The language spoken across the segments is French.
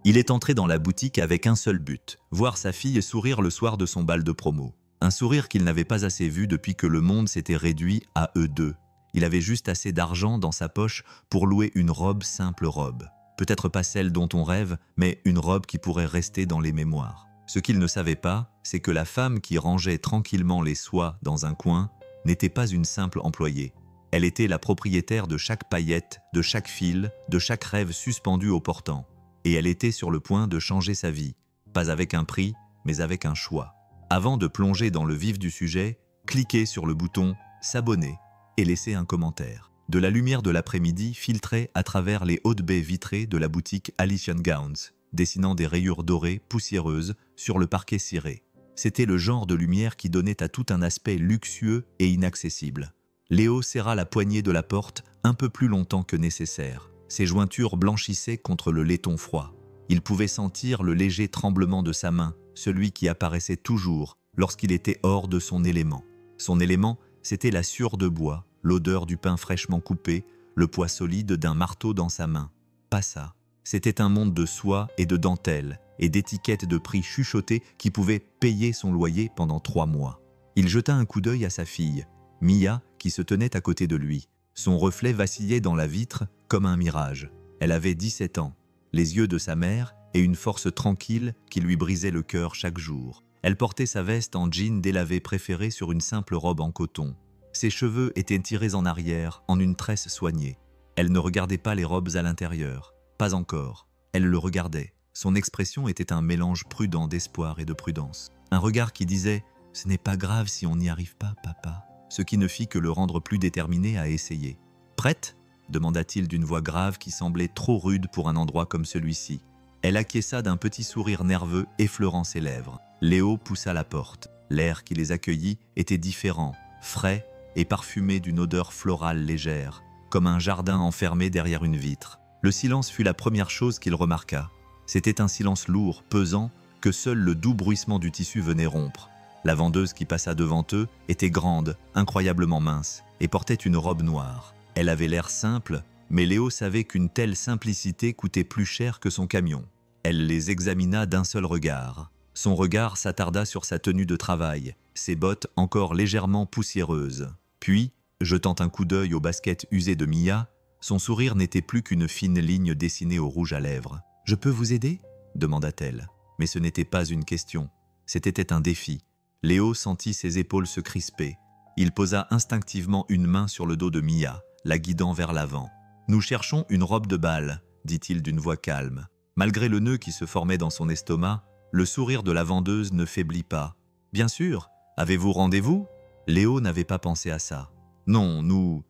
Il est entré dans la boutique avec un seul but, voir sa fille sourire le soir de son bal de promo. Un sourire qu'il n'avait pas assez vu depuis que le monde s'était réduit à eux deux. Il avait juste assez d'argent dans sa poche pour louer une robe, simple robe. Peut-être pas celle dont on rêve, mais une robe qui pourrait rester dans les mémoires. Ce qu'il ne savait pas, c'est que la femme qui rangeait tranquillement les soies dans un coin n'était pas une simple employée. Elle était la propriétaire de chaque paillette, de chaque fil, de chaque rêve suspendu au portant. Et elle était sur le point de changer sa vie, pas avec un prix, mais avec un choix. Avant de plonger dans le vif du sujet, cliquez sur le bouton « S'abonner » et laissez un commentaire. De la lumière de l'après-midi filtrait à travers les hautes baies vitrées de la boutique Alician Gowns, dessinant des rayures dorées, poussiéreuses, sur le parquet ciré. C'était le genre de lumière qui donnait à tout un aspect luxueux et inaccessible. Léo serra la poignée de la porte un peu plus longtemps que nécessaire. Ses jointures blanchissaient contre le laiton froid. Il pouvait sentir le léger tremblement de sa main, celui qui apparaissait toujours lorsqu'il était hors de son élément. Son élément, c'était la sueur de bois, l'odeur du pain fraîchement coupé, le poids solide d'un marteau dans sa main. Pas ça. C'était un monde de soie et de dentelle, et d'étiquettes de prix chuchotés qui pouvaient payer son loyer pendant 3 mois. Il jeta un coup d'œil à sa fille, Mia, qui se tenait à côté de lui. Son reflet vacillait dans la vitre comme un mirage. Elle avait 17 ans, les yeux de sa mère et une force tranquille qui lui brisait le cœur chaque jour. Elle portait sa veste en jean délavé préférée sur une simple robe en coton. Ses cheveux étaient tirés en arrière, en une tresse soignée. Elle ne regardait pas les robes à l'intérieur. Pas encore. Elle le regardait. Son expression était un mélange prudent d'espoir et de prudence. Un regard qui disait « Ce n'est pas grave si on n'y arrive pas, papa », ce qui ne fit que le rendre plus déterminé à essayer. « Prête ?» demanda-t-il d'une voix grave qui semblait trop rude pour un endroit comme celui-ci. Elle acquiesça d'un petit sourire nerveux effleurant ses lèvres. Léo poussa la porte. L'air qui les accueillit était différent, frais et parfumé d'une odeur florale légère, comme un jardin enfermé derrière une vitre. Le silence fut la première chose qu'il remarqua. C'était un silence lourd, pesant, que seul le doux bruissement du tissu venait rompre. La vendeuse qui passa devant eux était grande, incroyablement mince, et portait une robe noire. Elle avait l'air simple, mais Léo savait qu'une telle simplicité coûtait plus cher que son camion. Elle les examina d'un seul regard. Son regard s'attarda sur sa tenue de travail, ses bottes encore légèrement poussiéreuses. Puis, jetant un coup d'œil aux baskets usées de Mia, son sourire n'était plus qu'une fine ligne dessinée au rouge à lèvres. « Je peux vous aider ?» demanda-t-elle. Mais ce n'était pas une question, c'était un défi. Léo sentit ses épaules se crisper. Il posa instinctivement une main sur le dos de Mia, la guidant vers l'avant. « Nous cherchons une robe de bal, » dit-il d'une voix calme. Malgré le nœud qui se formait dans son estomac, le sourire de la vendeuse ne faiblit pas. « Bien sûr, avez-vous rendez-vous » Léo n'avait pas pensé à ça. « Non, nous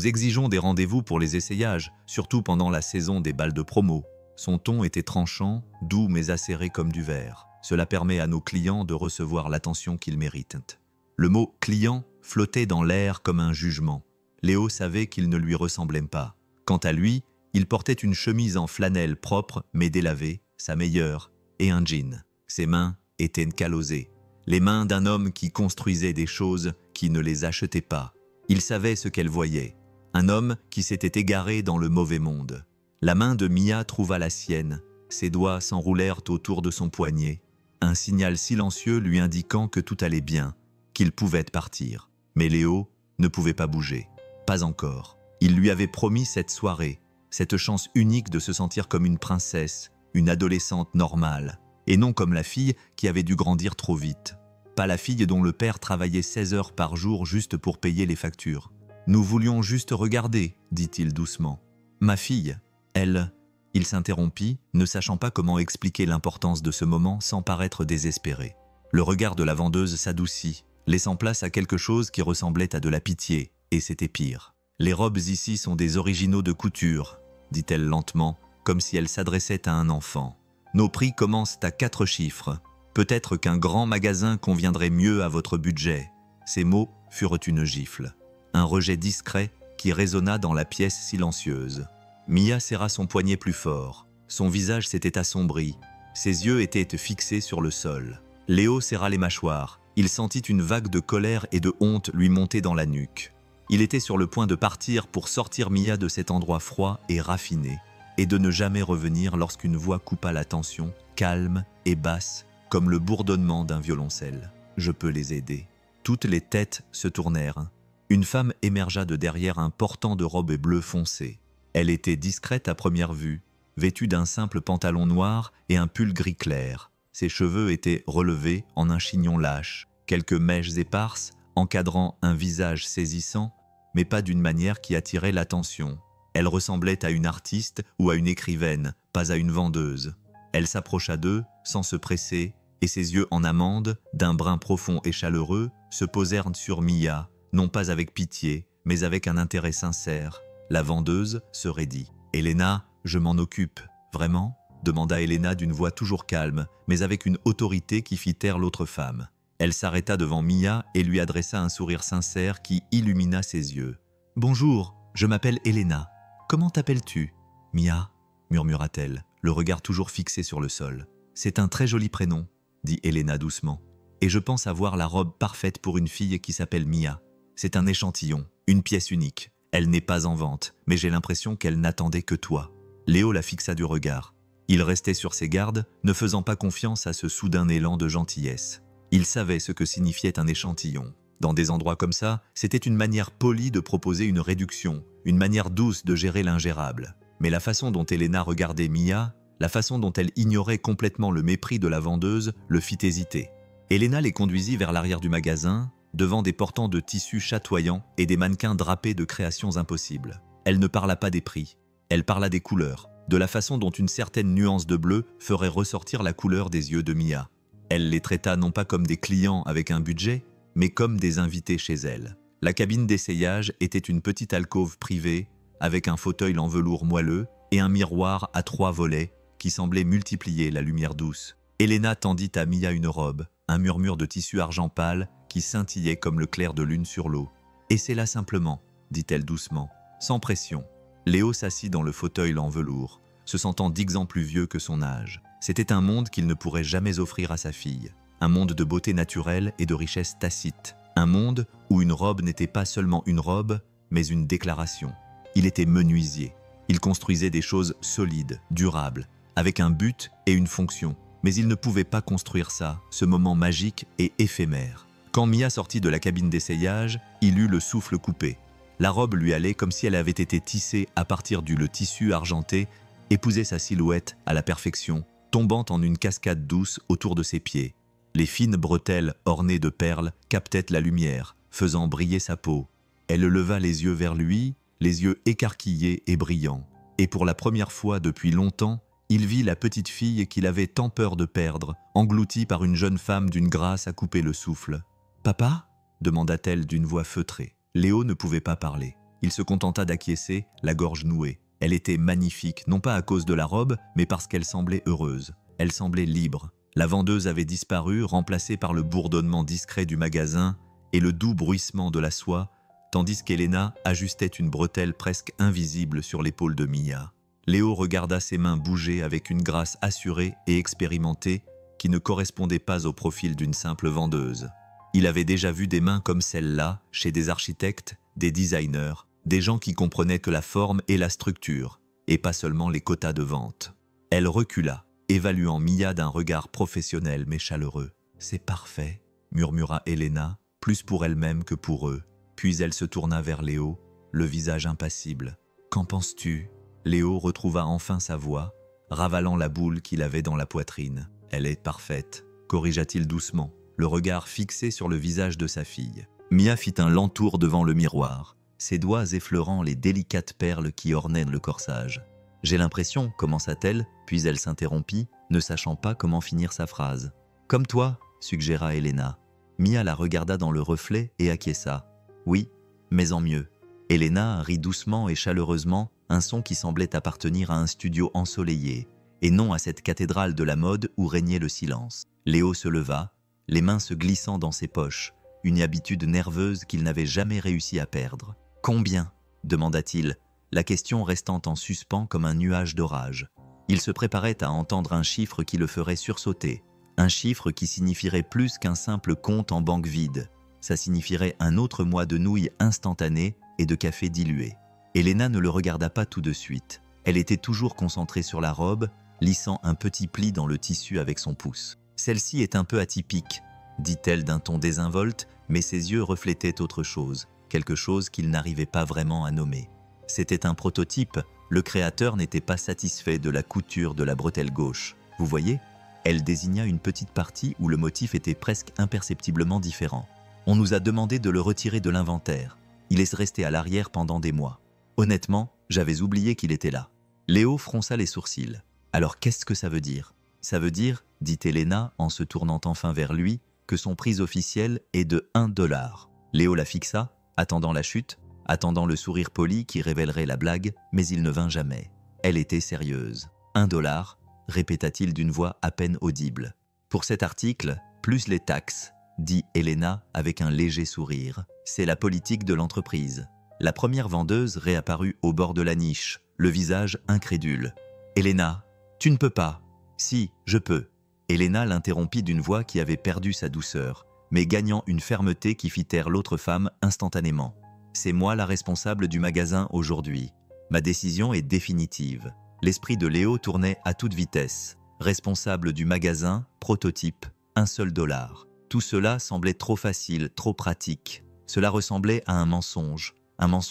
exigeons des rendez-vous pour les essayages, surtout pendant la saison des bals de promo. » Son ton était tranchant, doux mais acéré comme du verre. Cela permet à nos clients de recevoir l'attention qu'ils méritent. Le mot « client » flottait dans l'air comme un jugement. Léo savait qu'il ne lui ressemblait pas. Quant à lui, il portait une chemise en flanelle propre mais délavée, sa meilleure, et un jean. Ses mains étaient calosées. Les mains d'un homme qui construisait des choses qui ne les achetait pas. Il savait ce qu'elle voyait. Un homme qui s'était égaré dans le mauvais monde. La main de Mia trouva la sienne. Ses doigts s'enroulèrent autour de son poignet. Un signal silencieux lui indiquant que tout allait bien, qu'il pouvait partir. Mais Léo ne pouvait pas bouger. Pas encore. Il lui avait promis cette soirée, cette chance unique de se sentir comme une princesse, une adolescente normale, et non comme la fille qui avait dû grandir trop vite. Pas la fille dont le père travaillait 16 heures par jour juste pour payer les factures. « Nous voulions juste regarder, » dit-il doucement. « Ma fille, elle... » Il s'interrompit, ne sachant pas comment expliquer l'importance de ce moment sans paraître désespéré. Le regard de la vendeuse s'adoucit, laissant place à quelque chose qui ressemblait à de la pitié, et c'était pire. « Les robes ici sont des originaux de couture, » dit-elle lentement, comme si elle s'adressait à un enfant. « Nos prix commencent à 4 chiffres. Peut-être qu'un grand magasin conviendrait mieux à votre budget. » Ces mots furent une gifle. Un rejet discret qui résonna dans la pièce silencieuse. Mia serra son poignet plus fort. Son visage s'était assombri. Ses yeux étaient fixés sur le sol. Léo serra les mâchoires. Il sentit une vague de colère et de honte lui monter dans la nuque. Il était sur le point de partir pour sortir Mia de cet endroit froid et raffiné. et de ne jamais revenir lorsqu'une voix coupa la tension, calme et basse, comme le bourdonnement d'un violoncelle. « Je peux les aider. » Toutes les têtes se tournèrent. Une femme émergea de derrière un portant de robe bleu foncé. Elle était discrète à première vue, vêtue d'un simple pantalon noir et un pull gris clair. Ses cheveux étaient relevés en un chignon lâche, quelques mèches éparses encadrant un visage saisissant, mais pas d'une manière qui attirait l'attention. Elle ressemblait à une artiste ou à une écrivaine, pas à une vendeuse. Elle s'approcha d'eux, sans se presser, et ses yeux en amande, d'un brun profond et chaleureux, se posèrent sur Mia, non pas avec pitié, mais avec un intérêt sincère. La vendeuse se raidit. « Elena, je m'en occupe. Vraiment ?» demanda Elena d'une voix toujours calme, mais avec une autorité qui fit taire l'autre femme. Elle s'arrêta devant Mia et lui adressa un sourire sincère qui illumina ses yeux. « Bonjour, je m'appelle Elena. Comment t'appelles-tu ?»« Mia, » murmura-t-elle, le regard toujours fixé sur le sol. « C'est un très joli prénom, » dit Elena doucement. « Et je pense avoir la robe parfaite pour une fille qui s'appelle Mia. C'est un échantillon, une pièce unique. Elle n'est pas en vente, mais j'ai l'impression qu'elle n'attendait que toi. » Léo la fixa du regard. Il restait sur ses gardes, ne faisant pas confiance à ce soudain élan de gentillesse. Il savait ce que signifiait un échantillon. Dans des endroits comme ça, c'était une manière polie de proposer une réduction, une manière douce de gérer l'ingérable. Mais la façon dont Elena regardait Mia, la façon dont elle ignorait complètement le mépris de la vendeuse, le fit hésiter. Elena les conduisit vers l'arrière du magasin, devant des portants de tissus chatoyants et des mannequins drapés de créations impossibles. Elle ne parla pas des prix, elle parla des couleurs, de la façon dont une certaine nuance de bleu ferait ressortir la couleur des yeux de Mia. Elle les traita non pas comme des clients avec un budget, mais comme des invités chez elle. La cabine d'essayage était une petite alcôve privée, avec un fauteuil en velours moelleux et un miroir à 3 volets qui semblait multiplier la lumière douce. Elena tendit à Mia une robe, un murmure de tissu argent pâle qui scintillait comme le clair de lune sur l'eau. « Et c'est là simplement, » dit-elle doucement, sans pression. Léo s'assit dans le fauteuil en velours, se sentant 10 ans plus vieux que son âge. C'était un monde qu'il ne pourrait jamais offrir à sa fille. Un monde de beauté naturelle et de richesse tacite. Un monde où une robe n'était pas seulement une robe, mais une déclaration. Il était menuisier. Il construisait des choses solides, durables, avec un but et une fonction. Mais il ne pouvait pas construire ça, ce moment magique et éphémère. Quand Mia sortit de la cabine d'essayage, il eut le souffle coupé. La robe lui allait comme si elle avait été tissée à partir du tissu argenté, épousait sa silhouette à la perfection, tombant en une cascade douce autour de ses pieds. Les fines bretelles ornées de perles captaient la lumière, faisant briller sa peau. Elle leva les yeux vers lui, les yeux écarquillés et brillants. Et pour la première fois depuis longtemps, il vit la petite fille qu'il avait tant peur de perdre, engloutie par une jeune femme d'une grâce à couper le souffle. « Papa » demanda-t-elle d'une voix feutrée. Léo ne pouvait pas parler. Il se contenta d'acquiescer, la gorge nouée. Elle était magnifique, non pas à cause de la robe, mais parce qu'elle semblait heureuse. Elle semblait libre. La vendeuse avait disparu, remplacée par le bourdonnement discret du magasin et le doux bruissement de la soie, tandis qu'Elena ajustait une bretelle presque invisible sur l'épaule de Mia. Léo regarda ses mains bouger avec une grâce assurée et expérimentée qui ne correspondait pas au profil d'une simple vendeuse. Il avait déjà vu des mains comme celle-là chez des architectes, des designers, des gens qui comprenaient que la forme et la structure, et pas seulement les quotas de vente. Elle recula, évaluant Mia d'un regard professionnel mais chaleureux. « C'est parfait », murmura Elena, plus pour elle-même que pour eux. Puis elle se tourna vers Léo, le visage impassible. « Qu'en penses-tu » Léo retrouva enfin sa voix, ravalant la boule qu'il avait dans la poitrine. « Elle est parfaite », corrigea-t-il doucement, le regard fixé sur le visage de sa fille. Mia fit un lent tour devant le miroir, ses doigts effleurant les délicates perles qui ornaient le corsage. « J'ai l'impression, commença-t-elle, puis elle s'interrompit, ne sachant pas comment finir sa phrase. « Comme toi, suggéra Elena. Mia la regarda dans le reflet et acquiesça. « Oui, mais en mieux. » Elena rit doucement et chaleureusement, un son qui semblait appartenir à un studio ensoleillé, et non à cette cathédrale de la mode où régnait le silence. Léo se leva, les mains se glissant dans ses poches, une habitude nerveuse qu'il n'avait jamais réussi à perdre. « Combien » demanda-t-il, la question restant en suspens comme un nuage d'orage. Il se préparait à entendre un chiffre qui le ferait sursauter, un chiffre qui signifierait plus qu'un simple compte en banque vide. Ça signifierait un autre mois de nouilles instantanées et de café dilué. Elena ne le regarda pas tout de suite. Elle était toujours concentrée sur la robe, lissant un petit pli dans le tissu avec son pouce. « Celle-ci est un peu atypique », dit-elle d'un ton désinvolte, mais ses yeux reflétaient autre chose, quelque chose qu'il n'arrivait pas vraiment à nommer. C'était un prototype, le créateur n'était pas satisfait de la couture de la bretelle gauche. Vous voyez ? Elle désigna une petite partie où le motif était presque imperceptiblement différent. On nous a demandé de le retirer de l'inventaire. Il est resté à l'arrière pendant des mois. Honnêtement, j'avais oublié qu'il était là. Léo fronça les sourcils. Alors qu'est-ce que ça veut dire ? Ça veut dire, dit Elena en se tournant enfin vers lui, que son prix officiel est de 1 $. Léo la fixa, attendant la chute, attendant le sourire poli qui révélerait la blague, mais il ne vint jamais. Elle était sérieuse. 1 $, répéta-t-il d'une voix à peine audible. Pour cet article, plus les taxes, dit Elena avec un léger sourire. C'est la politique de l'entreprise. La première vendeuse réapparut au bord de la niche, le visage incrédule. Elena, tu ne peux pas. Si, je peux. Elena l'interrompit d'une voix qui avait perdu sa douceur, mais gagnant une fermeté qui fit taire l'autre femme instantanément. C'est moi la responsable du magasin aujourd'hui. Ma décision est définitive. L'esprit de Léo tournait à toute vitesse. Responsable du magasin, prototype, 1 seul $. Tout cela semblait trop facile, trop pratique. Cela ressemblait à un mensonge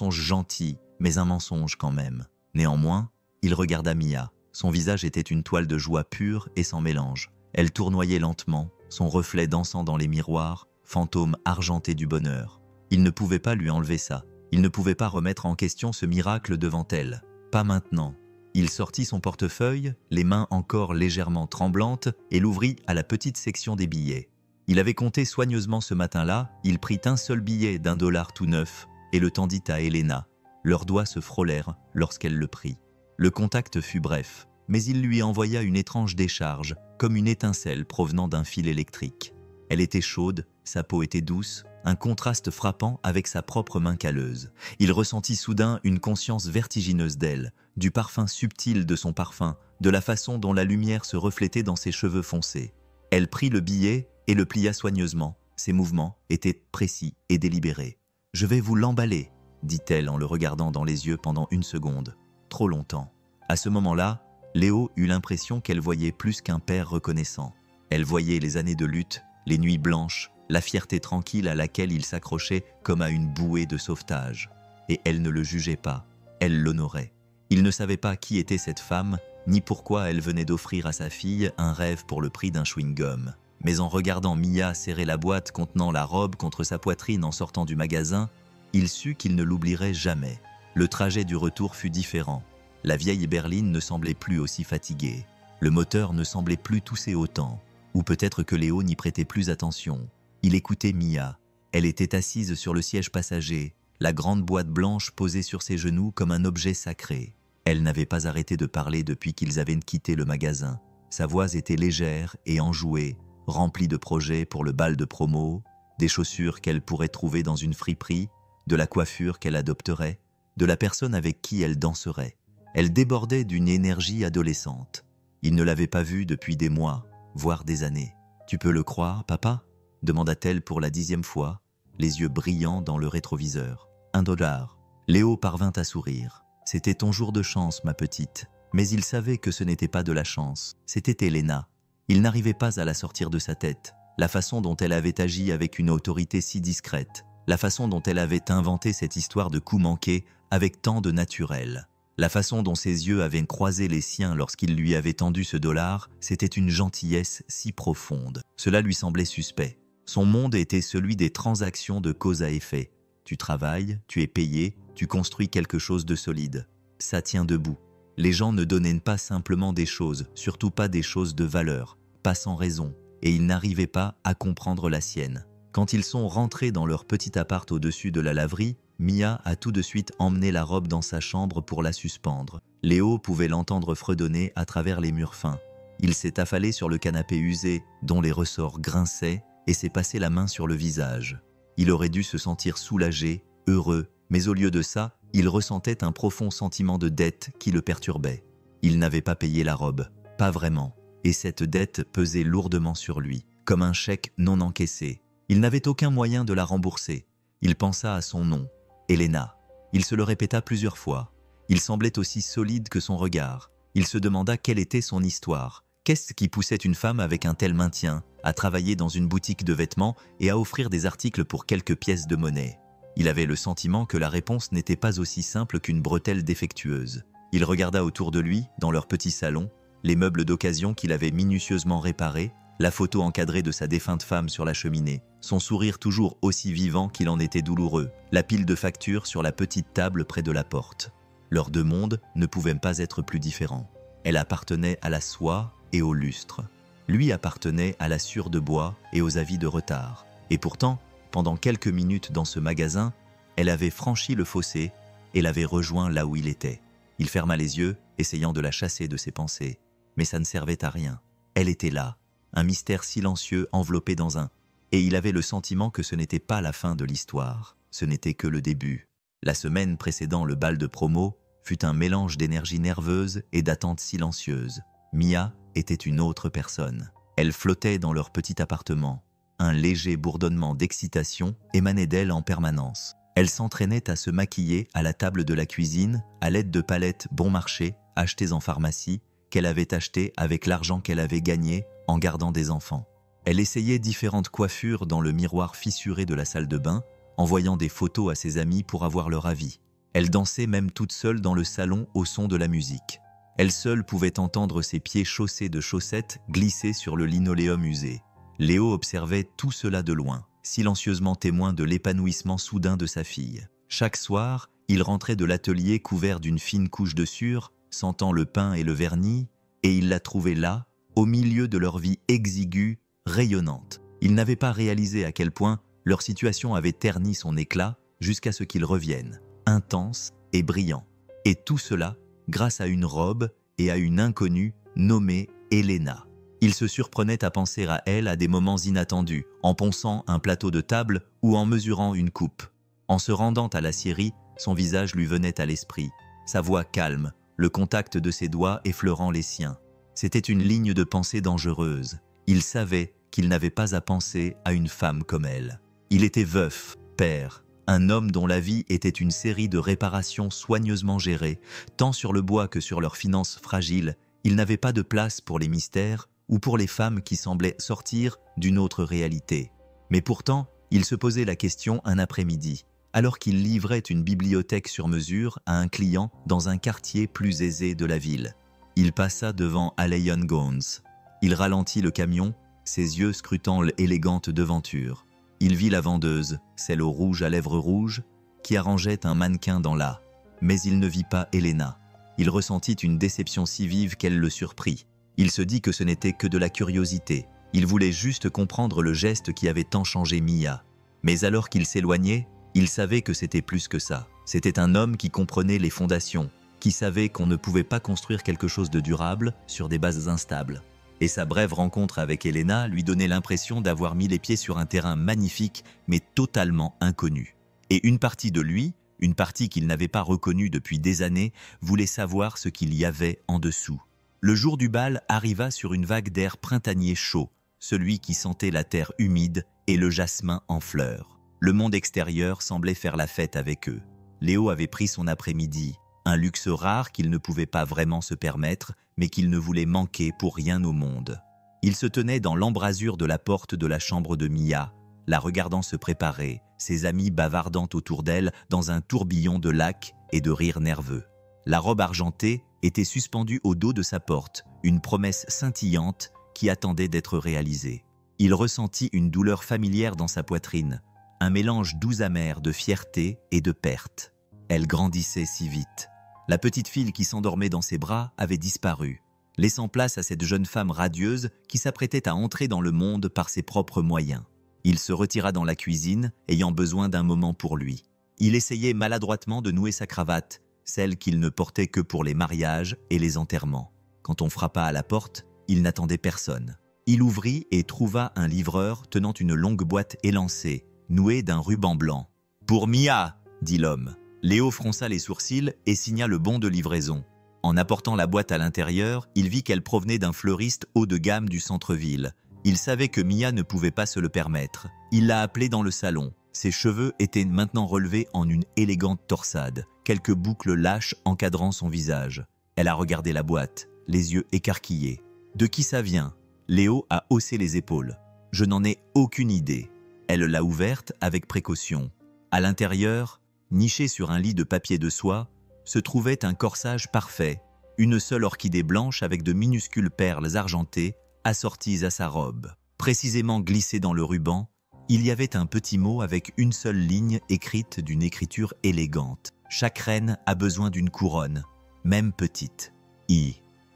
gentil, mais un mensonge quand même. Néanmoins, il regarda Mia. Son visage était une toile de joie pure et sans mélange. Elle tournoyait lentement, son reflet dansant dans les miroirs, fantôme argenté du bonheur. Il ne pouvait pas lui enlever ça. Il ne pouvait pas remettre en question ce miracle devant elle. Pas maintenant. Il sortit son portefeuille, les mains encore légèrement tremblantes, et l'ouvrit à la petite section des billets. Il avait compté soigneusement ce matin-là, il prit un seul billet d'1 $ tout neuf, et le tendit à Elena. Leurs doigts se frôlèrent lorsqu'elle le prit. Le contact fut bref, mais il lui envoya une étrange décharge, comme une étincelle provenant d'un fil électrique. Elle était chaude, sa peau était douce, un contraste frappant avec sa propre main calleuse. Il ressentit soudain une conscience vertigineuse d'elle, du parfum subtil de son parfum, de la façon dont la lumière se reflétait dans ses cheveux foncés. Elle prit le billet et le plia soigneusement. Ses mouvements étaient précis et délibérés. « Je vais vous l'emballer », dit-elle en le regardant dans les yeux pendant une seconde. Trop longtemps. À ce moment-là, Léo eut l'impression qu'elle voyait plus qu'un père reconnaissant. Elle voyait les années de lutte, les nuits blanches, la fierté tranquille à laquelle il s'accrochait comme à une bouée de sauvetage. Et elle ne le jugeait pas, elle l'honorait. Il ne savait pas qui était cette femme, ni pourquoi elle venait d'offrir à sa fille un rêve pour le prix d'un chewing-gum. Mais en regardant Mia serrer la boîte contenant la robe contre sa poitrine en sortant du magasin, il sut qu'il ne l'oublierait jamais. Le trajet du retour fut différent. La vieille berline ne semblait plus aussi fatiguée. Le moteur ne semblait plus tousser autant. Ou peut-être que Léo n'y prêtait plus attention. Il écoutait Mia. Elle était assise sur le siège passager, la grande boîte blanche posée sur ses genoux comme un objet sacré. Elle n'avait pas arrêté de parler depuis qu'ils avaient quitté le magasin. Sa voix était légère et enjouée, remplie de projets pour le bal de promo, des chaussures qu'elle pourrait trouver dans une friperie, de la coiffure qu'elle adopterait, de la personne avec qui elle danserait. Elle débordait d'une énergie adolescente. Il ne l'avait pas vue depuis des mois, voire des années. « Tu peux le croire, papa ?» demanda-t-elle pour la 10e fois, les yeux brillants dans le rétroviseur. « 1 $. Léo parvint à sourire. « C'était ton jour de chance, ma petite. » Mais il savait que ce n'était pas de la chance. C'était Elena. Il n'arrivait pas à la sortir de sa tête. La façon dont elle avait agi avec une autorité si discrète. La façon dont elle avait inventé cette histoire de coup manqué avec tant de naturel. La façon dont ses yeux avaient croisé les siens lorsqu'il lui avait tendu ce $, c'était une gentillesse si profonde. Cela lui semblait suspect. Son monde était celui des transactions de cause à effet. Tu travailles, tu es payé, tu construis quelque chose de solide. Ça tient debout. Les gens ne donnaient pas simplement des choses, surtout pas des choses de valeur, pas sans raison, et ils n'arrivaient pas à comprendre la sienne. Quand ils sont rentrés dans leur petit appart au-dessus de la laverie, Mia a tout de suite emmené la robe dans sa chambre pour la suspendre. Léo pouvait l'entendre fredonner à travers les murs fins. Il s'est affalé sur le canapé usé, dont les ressorts grinçaient, et s'est passé la main sur le visage. Il aurait dû se sentir soulagé, heureux, mais au lieu de ça, il ressentait un profond sentiment de dette qui le perturbait. Il n'avait pas payé la robe, pas vraiment, et cette dette pesait lourdement sur lui, comme un chèque non encaissé. Il n'avait aucun moyen de la rembourser. Il pensa à son nom, Elena. Il se le répéta plusieurs fois. Il semblait aussi solide que son regard. Il se demanda quelle était son histoire. Qu'est-ce qui poussait une femme avec un tel maintien à travailler dans une boutique de vêtements et à offrir des articles pour quelques pièces de monnaie? Il avait le sentiment que la réponse n'était pas aussi simple qu'une bretelle défectueuse. Il regarda autour de lui, dans leur petit salon, les meubles d'occasion qu'il avait minutieusement réparés, la photo encadrée de sa défunte femme sur la cheminée, son sourire toujours aussi vivant qu'il en était douloureux, la pile de factures sur la petite table près de la porte. Leurs deux mondes ne pouvaient pas être plus différents. Elle appartenait à la soie et au lustre. Lui appartenait à la sciure de bois et aux avis de retard. Et pourtant, pendant quelques minutes dans ce magasin, elle avait franchi le fossé et l'avait rejoint là où il était. Il ferma les yeux, essayant de la chasser de ses pensées. Mais ça ne servait à rien. Elle était là, un mystère silencieux enveloppé dans un... Et il avait le sentiment que ce n'était pas la fin de l'histoire. Ce n'était que le début. La semaine précédant le bal de promo fut un mélange d'énergie nerveuse et d'attente silencieuse. Mia était une autre personne. Elle flottait dans leur petit appartement. Un léger bourdonnement d'excitation émanait d'elle en permanence. Elle s'entraînait à se maquiller à la table de la cuisine à l'aide de palettes bon marché achetées en pharmacie qu'elle avait achetées avec l'argent qu'elle avait gagné en gardant des enfants. Elle essayait différentes coiffures dans le miroir fissuré de la salle de bain, envoyant des photos à ses amis pour avoir leur avis. Elle dansait même toute seule dans le salon au son de la musique. Elle seule pouvait entendre ses pieds chaussés de chaussettes glisser sur le linoléum usé. Léo observait tout cela de loin, silencieusement témoin de l'épanouissement soudain de sa fille. Chaque soir, il rentrait de l'atelier couvert d'une fine couche de sueur, sentant le pain et le vernis, et il la trouvait là, au milieu de leur vie exiguë, rayonnante. Il n'avait pas réalisé à quel point leur situation avait terni son éclat jusqu'à ce qu'il revienne, intense et brillant. Et tout cela grâce à une robe et à une inconnue nommée Elena. Il se surprenait à penser à elle à des moments inattendus, en ponçant un plateau de table ou en mesurant une coupe. En se rendant à l'aciérie, son visage lui venait à l'esprit, sa voix calme, le contact de ses doigts effleurant les siens. C'était une ligne de pensée dangereuse. Il savait qu'il n'avait pas à penser à une femme comme elle. Il était veuf, père, un homme dont la vie était une série de réparations soigneusement gérées, tant sur le bois que sur leurs finances fragiles. Il n'avait pas de place pour les mystères ou pour les femmes qui semblaient sortir d'une autre réalité. Mais pourtant, il se posait la question un après-midi, alors qu'il livrait une bibliothèque sur mesure à un client dans un quartier plus aisé de la ville. Il passa devant Allion Gowns. Il ralentit le camion, ses yeux scrutant l'élégante devanture. Il vit la vendeuse, celle au rouge à lèvres rouges, qui arrangeait un mannequin dans la. Mais il ne vit pas Elena. Il ressentit une déception si vive qu'elle le surprit. Il se dit que ce n'était que de la curiosité. Il voulait juste comprendre le geste qui avait tant changé Mia. Mais alors qu'il s'éloignait, il savait que c'était plus que ça. C'était un homme qui comprenait les fondations, qui savait qu'on ne pouvait pas construire quelque chose de durable sur des bases instables. Et sa brève rencontre avec Elena lui donnait l'impression d'avoir mis les pieds sur un terrain magnifique, mais totalement inconnu. Et une partie de lui, une partie qu'il n'avait pas reconnue depuis des années, voulait savoir ce qu'il y avait en dessous. Le jour du bal arriva sur une vague d'air printanier chaud, celui qui sentait la terre humide et le jasmin en fleurs. Le monde extérieur semblait faire la fête avec eux. Léo avait pris son après-midi, un luxe rare qu'il ne pouvait pas vraiment se permettre, mais qu'il ne voulait manquer pour rien au monde. Il se tenait dans l'embrasure de la porte de la chambre de Mia, la regardant se préparer, ses amis bavardant autour d'elle dans un tourbillon de lacs et de rires nerveux. La robe argentée était suspendue au dos de sa porte, une promesse scintillante qui attendait d'être réalisée. Il ressentit une douleur familière dans sa poitrine, un mélange doux amer de fierté et de perte. Elle grandissait si vite. La petite fille qui s'endormait dans ses bras avait disparu, laissant place à cette jeune femme radieuse qui s'apprêtait à entrer dans le monde par ses propres moyens. Il se retira dans la cuisine, ayant besoin d'un moment pour lui. Il essayait maladroitement de nouer sa cravate, celle qu'il ne portait que pour les mariages et les enterrements. Quand on frappa à la porte, il n'attendait personne. Il ouvrit et trouva un livreur tenant une longue boîte élancée, nouée d'un ruban blanc. « Pour Mia !» dit l'homme. Léo fronça les sourcils et signa le bon de livraison. En apportant la boîte à l'intérieur, il vit qu'elle provenait d'un fleuriste haut de gamme du centre-ville. Il savait que Mia ne pouvait pas se le permettre. Il l'a appelée dans le salon. Ses cheveux étaient maintenant relevés en une élégante torsade. quelques boucles lâches encadrant son visage. Elle a regardé la boîte, les yeux écarquillés. De qui ça vient? Léo a haussé les épaules. Je n'en ai aucune idée. Elle l'a ouverte avec précaution. À l'intérieur, niché sur un lit de papier de soie, se trouvait un corsage parfait, une seule orchidée blanche avec de minuscules perles argentées assorties à sa robe. Précisément glissée dans le ruban, il y avait un petit mot avec une seule ligne écrite d'une écriture élégante. Chaque reine a besoin d'une couronne, même petite.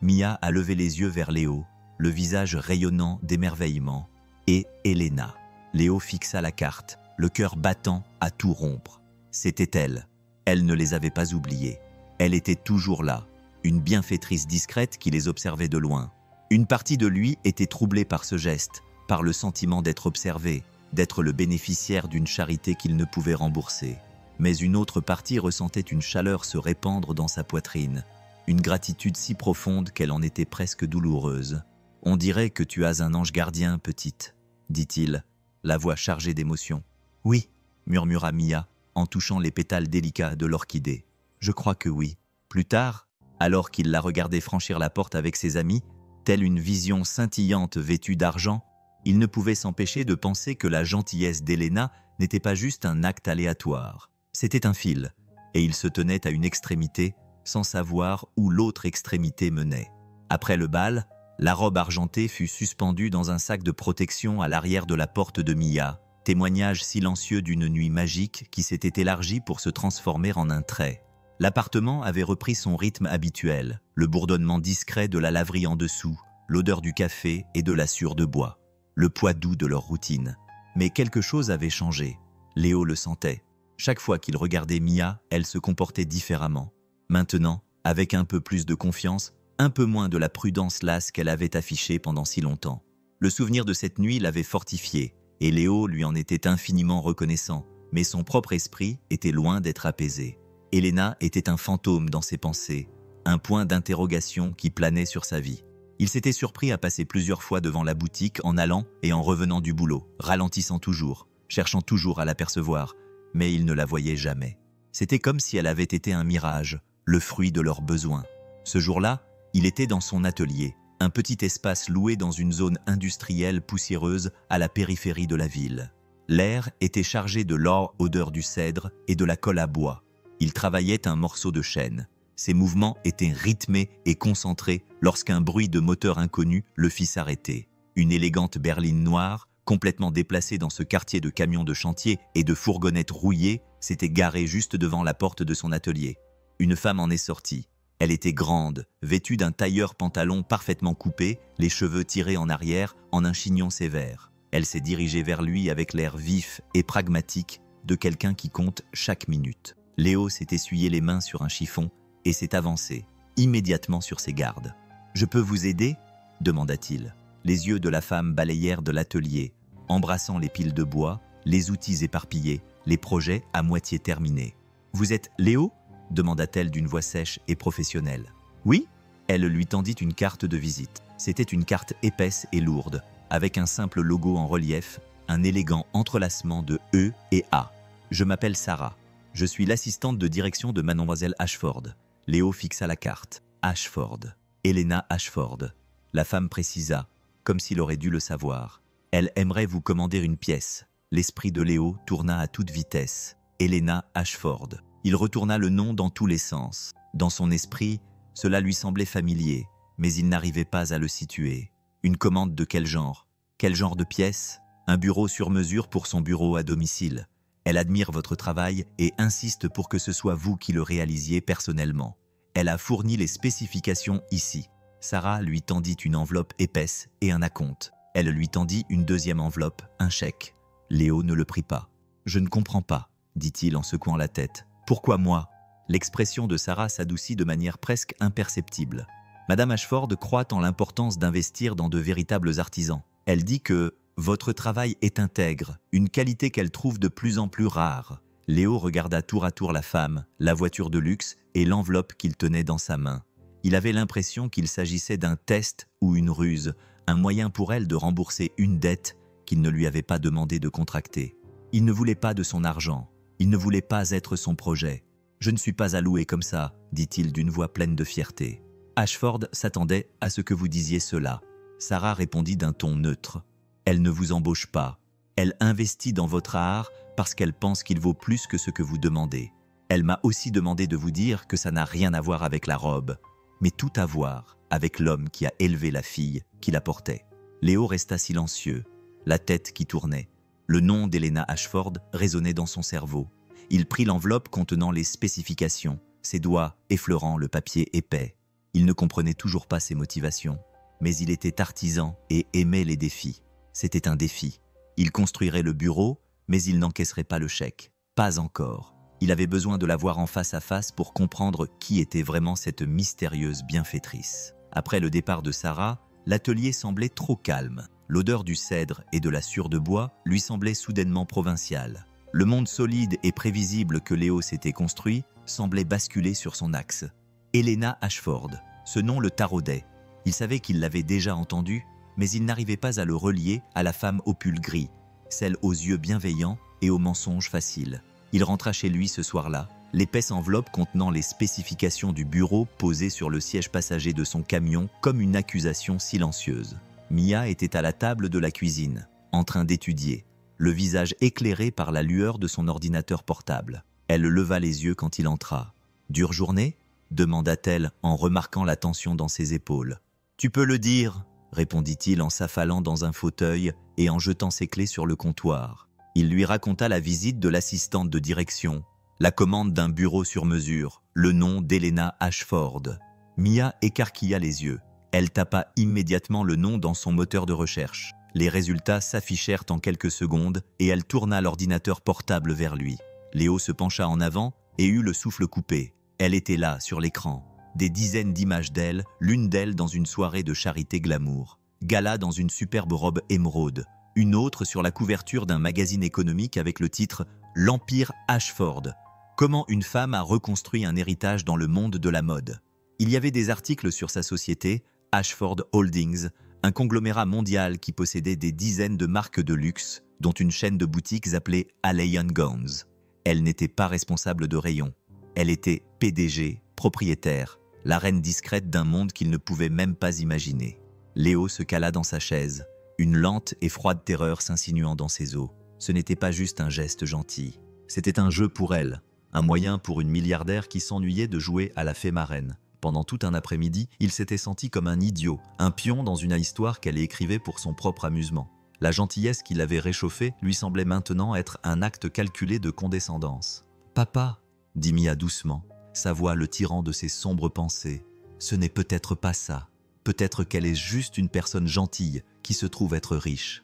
Mia a levé les yeux vers Léo, le visage rayonnant d'émerveillement. Et Elena. Léo fixa la carte, le cœur battant à tout rompre. C'était elle. Elle ne les avait pas oubliés. Elle était toujours là, une bienfaitrice discrète qui les observait de loin. Une partie de lui était troublée par ce geste, par le sentiment d'être observé, d'être le bénéficiaire d'une charité qu'il ne pouvait rembourser. Mais une autre partie ressentait une chaleur se répandre dans sa poitrine, une gratitude si profonde qu'elle en était presque douloureuse. « On dirait que tu as un ange gardien, petite », dit-il, la voix chargée d'émotion. « Oui », murmura Mia, en touchant les pétales délicats de l'orchidée. « Je crois que oui. » Plus tard, alors qu'il la regardait franchir la porte avec ses amis, telle une vision scintillante vêtue d'argent, il ne pouvait s'empêcher de penser que la gentillesse d'Elena n'était pas juste un acte aléatoire. C'était un fil, et il se tenait à une extrémité sans savoir où l'autre extrémité menait. Après le bal, la robe argentée fut suspendue dans un sac de protection à l'arrière de la porte de Mia, témoignage silencieux d'une nuit magique qui s'était élargie pour se transformer en un trait. L'appartement avait repris son rythme habituel, le bourdonnement discret de la laverie en dessous, l'odeur du café et de la sciure de bois, le poids doux de leur routine. Mais quelque chose avait changé. Léo le sentait. Chaque fois qu'il regardait Mia, elle se comportait différemment. Maintenant, avec un peu plus de confiance, un peu moins de la prudence lasse qu'elle avait affichée pendant si longtemps. Le souvenir de cette nuit l'avait fortifié, et Léo lui en était infiniment reconnaissant, mais son propre esprit était loin d'être apaisé. Elena était un fantôme dans ses pensées, un point d'interrogation qui planait sur sa vie. Il s'était surpris à passer plusieurs fois devant la boutique en allant et en revenant du boulot, ralentissant toujours, cherchant toujours à l'apercevoir, mais il ne la voyait jamais. C'était comme si elle avait été un mirage, le fruit de leurs besoins. Ce jour-là, il était dans son atelier, un petit espace loué dans une zone industrielle poussiéreuse à la périphérie de la ville. L'air était chargé de l'odeur du cèdre et de la colle à bois. Il travaillait un morceau de chêne. Ses mouvements étaient rythmés et concentrés lorsqu'un bruit de moteur inconnu le fit s'arrêter. Une élégante berline noire, complètement déplacée dans ce quartier de camions de chantier et de fourgonnettes rouillées, s'était garée juste devant la porte de son atelier. Une femme en est sortie. Elle était grande, vêtue d'un tailleur pantalon parfaitement coupé, les cheveux tirés en arrière en un chignon sévère. Elle s'est dirigée vers lui avec l'air vif et pragmatique de quelqu'un qui compte chaque minute. Léo s'est essuyé les mains sur un chiffon et s'est avancé, immédiatement sur ses gardes. « Je peux vous aider ?» demanda-t-il. Les yeux de la femme balayèrent de l'atelier, embrassant les piles de bois, les outils éparpillés, les projets à moitié terminés. « Vous êtes Léo ?» demanda-t-elle d'une voix sèche et professionnelle. « Oui ?» Elle lui tendit une carte de visite. C'était une carte épaisse et lourde, avec un simple logo en relief, un élégant entrelacement de E et A. « Je m'appelle Sarah. Je suis l'assistante de direction de mademoiselle Ashford. » Léo fixa la carte. Ashford. Elena Ashford. La femme précisa, comme s'il aurait dû le savoir. Elle aimerait vous commander une pièce. L'esprit de Léo tourna à toute vitesse. Elena Ashford. Il retourna le nom dans tous les sens. Dans son esprit, cela lui semblait familier, mais il n'arrivait pas à le situer. Une commande de quel genre? Quel genre de pièce? Un bureau sur mesure pour son bureau à domicile. Elle admire votre travail et insiste pour que ce soit vous qui le réalisiez personnellement. Elle a fourni les spécifications ici. Sarah lui tendit une enveloppe épaisse et un acompte. Elle lui tendit une deuxième enveloppe, un chèque. Léo ne le prit pas. « Je ne comprends pas », dit-il en secouant la tête. « Pourquoi moi ?» L'expression de Sarah s'adoucit de manière presque imperceptible. Madame Ashford croit en l'importance d'investir dans de véritables artisans. Elle dit que votre travail est intègre, une qualité qu'elle trouve de plus en plus rare. Léo regarda tour à tour la femme, la voiture de luxe et l'enveloppe qu'il tenait dans sa main. Il avait l'impression qu'il s'agissait d'un test ou une ruse, un moyen pour elle de rembourser une dette qu'il ne lui avait pas demandé de contracter. Il ne voulait pas de son argent, il ne voulait pas être son projet. Je ne suis pas alloué comme ça, dit-il d'une voix pleine de fierté. Ashford s'attendait à ce que vous disiez cela. Sarah répondit d'un ton neutre. Elle ne vous embauche pas. Elle investit dans votre art parce qu'elle pense qu'il vaut plus que ce que vous demandez. Elle m'a aussi demandé de vous dire que ça n'a rien à voir avec la robe, mais tout à voir avec l'homme qui a élevé la fille qui la portait. Léo resta silencieux, la tête qui tournait. Le nom d'Helena Ashford résonnait dans son cerveau. Il prit l'enveloppe contenant les spécifications, ses doigts effleurant le papier épais. Il ne comprenait toujours pas ses motivations, mais il était artisan et aimait les défis. C'était un défi. Il construirait le bureau, mais il n'encaisserait pas le chèque. Pas encore. Il avait besoin de la voir en face à face pour comprendre qui était vraiment cette mystérieuse bienfaitrice. Après le départ de Sarah, l'atelier semblait trop calme. L'odeur du cèdre et de la sciure de bois lui semblait soudainement provinciale. Le monde solide et prévisible que Léo s'était construit semblait basculer sur son axe. Helena Ashford, ce nom le taraudait. Il savait qu'il l'avait déjà entendu, mais il n'arrivait pas à le relier à la femme au pull gris, celle aux yeux bienveillants et aux mensonges faciles. Il rentra chez lui ce soir-là, l'épaisse enveloppe contenant les spécifications du bureau posée sur le siège passager de son camion comme une accusation silencieuse. Mia était à la table de la cuisine, en train d'étudier, le visage éclairé par la lueur de son ordinateur portable. Elle leva les yeux quand il entra. « Dure journée ?» demanda-t-elle en remarquant la tension dans ses épaules. « Tu peux le dire » répondit-il en s'affalant dans un fauteuil et en jetant ses clés sur le comptoir. Il lui raconta la visite de l'assistante de direction, la commande d'un bureau sur mesure, le nom d'Helena Ashford. Mia écarquilla les yeux. Elle tapa immédiatement le nom dans son moteur de recherche. Les résultats s'affichèrent en quelques secondes et elle tourna l'ordinateur portable vers lui. Léo se pencha en avant et eut le souffle coupé. Elle était là, sur l'écran. Des dizaines d'images d'elle, l'une d'elles dans une soirée de charité glamour. Gala dans une superbe robe émeraude. Une autre sur la couverture d'un magazine économique avec le titre « L'Empire Ashford ». Comment une femme a reconstruit un héritage dans le monde de la mode. Il y avait des articles sur sa société, Ashford Holdings, un conglomérat mondial qui possédait des dizaines de marques de luxe, dont une chaîne de boutiques appelée Alley & Gowns. Elle n'était pas responsable de rayon. Elle était PDG, propriétaire, la reine discrète d'un monde qu'il ne pouvait même pas imaginer. Léo se cala dans sa chaise, une lente et froide terreur s'insinuant dans ses os. Ce n'était pas juste un geste gentil. C'était un jeu pour elle, un moyen pour une milliardaire qui s'ennuyait de jouer à la fée marraine. Pendant tout un après-midi, il s'était senti comme un idiot, un pion dans une histoire qu'elle écrivait pour son propre amusement. La gentillesse qui l'avait réchauffé lui semblait maintenant être un acte calculé de condescendance. « Papa » dit Mia doucement, sa voix le tirant de ses sombres pensées. « Ce n'est peut-être pas ça. Peut-être qu'elle est juste une personne gentille qui se trouve être riche. »«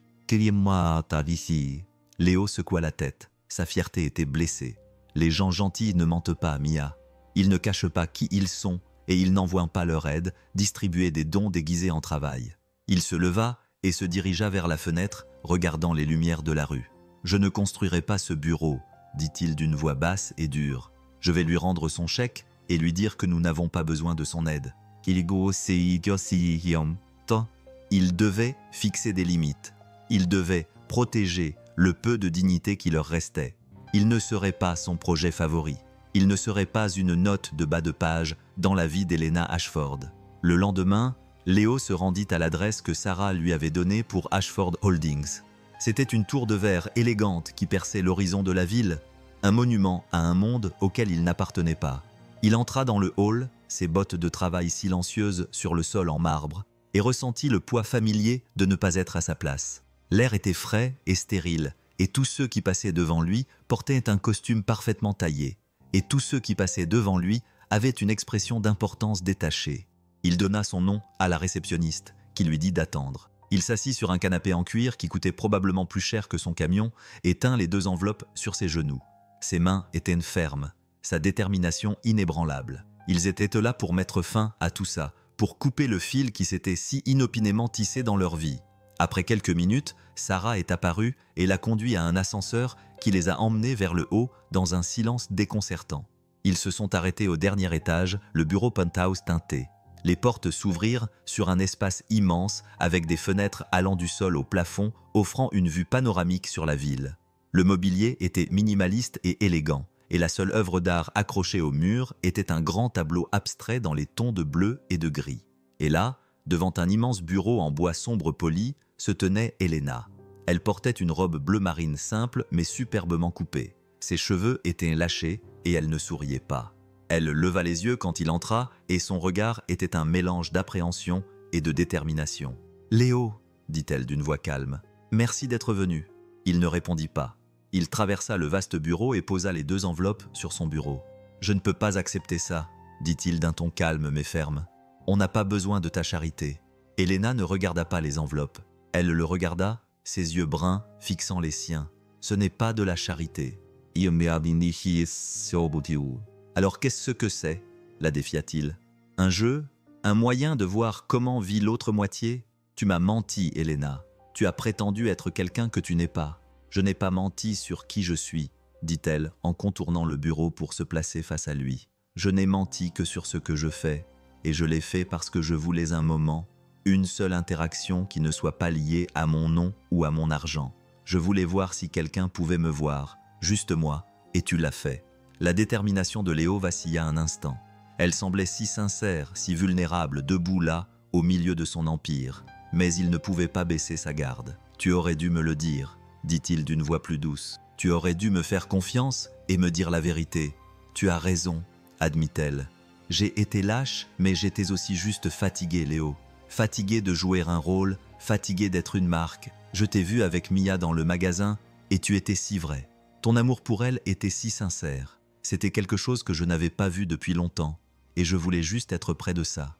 Moi ici. » Léo secoua la tête. Sa fierté était blessée. Les gens gentils ne mentent pas, Mia. Ils ne cachent pas qui ils sont et ils n'envoient pas leur aide, distribuer des dons déguisés en travail. Il se leva et se dirigea vers la fenêtre, regardant les lumières de la rue. « Je ne construirai pas ce bureau, » dit-il d'une voix basse et dure. « Je vais lui rendre son chèque et lui dire que nous n'avons pas besoin de son aide. » Il devait fixer des limites. Il devait protéger le peu de dignité qui leur restait. Il ne serait pas son projet favori. Il ne serait pas une note de bas de page dans la vie d'Helena Ashford. Le lendemain, Léo se rendit à l'adresse que Sarah lui avait donnée pour Ashford Holdings. C'était une tour de verre élégante qui perçait l'horizon de la ville, un monument à un monde auquel il n'appartenait pas. Il entra dans le hall, ses bottes de travail silencieuses sur le sol en marbre, et ressentit le poids familier de ne pas être à sa place. L'air était frais et stérile, et tous ceux qui passaient devant lui portaient un costume parfaitement taillé, et tous ceux qui passaient devant lui avaient une expression d'importance détachée. Il donna son nom à la réceptionniste, qui lui dit d'attendre. Il s'assit sur un canapé en cuir qui coûtait probablement plus cher que son camion et tint les 2 enveloppes sur ses genoux. Ses mains étaient fermes, sa détermination inébranlable. Ils étaient là pour mettre fin à tout ça, pour couper le fil qui s'était si inopinément tissé dans leur vie. Après quelques minutes, Sarah est apparue et l'a conduit à un ascenseur qui les a emmenés vers le haut dans un silence déconcertant. Ils se sont arrêtés au dernier étage, le bureau penthouse teinté. Les portes s'ouvrirent sur un espace immense avec des fenêtres allant du sol au plafond, offrant une vue panoramique sur la ville. Le mobilier était minimaliste et élégant, et la seule œuvre d'art accrochée au mur était un grand tableau abstrait dans les tons de bleu et de gris. Et là, devant un immense bureau en bois sombre poli, se tenait Helena. Elle portait une robe bleu marine simple mais superbement coupée. Ses cheveux étaient lâchés et elle ne souriait pas. Elle leva les yeux quand il entra et son regard était un mélange d'appréhension et de détermination. « Léo !» dit-elle d'une voix calme. « Merci d'être venu. » Il ne répondit pas. Il traversa le vaste bureau et posa les 2 enveloppes sur son bureau. « Je ne peux pas accepter ça, » dit-il d'un ton calme mais ferme. « On n'a pas besoin de ta charité. » Helena ne regarda pas les enveloppes. Elle le regarda, ses yeux bruns fixant les siens. « Ce n'est pas de la charité. » Alors qu'est-ce que c'est ? La défia-t-il. Un jeu ? Un moyen de voir comment vit l'autre moitié ? Tu m'as menti, Helena. Tu as prétendu être quelqu'un que tu n'es pas. Je n'ai pas menti sur qui je suis, dit-elle en contournant le bureau pour se placer face à lui. Je n'ai menti que sur ce que je fais, et je l'ai fait parce que je voulais un moment, une seule interaction qui ne soit pas liée à mon nom ou à mon argent. Je voulais voir si quelqu'un pouvait me voir, juste moi, et tu l'as fait. La détermination de Léo vacilla un instant. Elle semblait si sincère, si vulnérable, debout là, au milieu de son empire. Mais il ne pouvait pas baisser sa garde. « Tu aurais dû me le dire », dit-il d'une voix plus douce. « Tu aurais dû me faire confiance et me dire la vérité. Tu as raison, » admit-elle. « J'ai été lâche, mais j'étais aussi juste fatigué, Léo. Fatigué de jouer un rôle, fatigué d'être une marque. Je t'ai vu avec Mia dans le magasin et tu étais si vrai. Ton amour pour elle était si sincère. C'était quelque chose que je n'avais pas vu depuis longtemps et je voulais juste être près de ça. »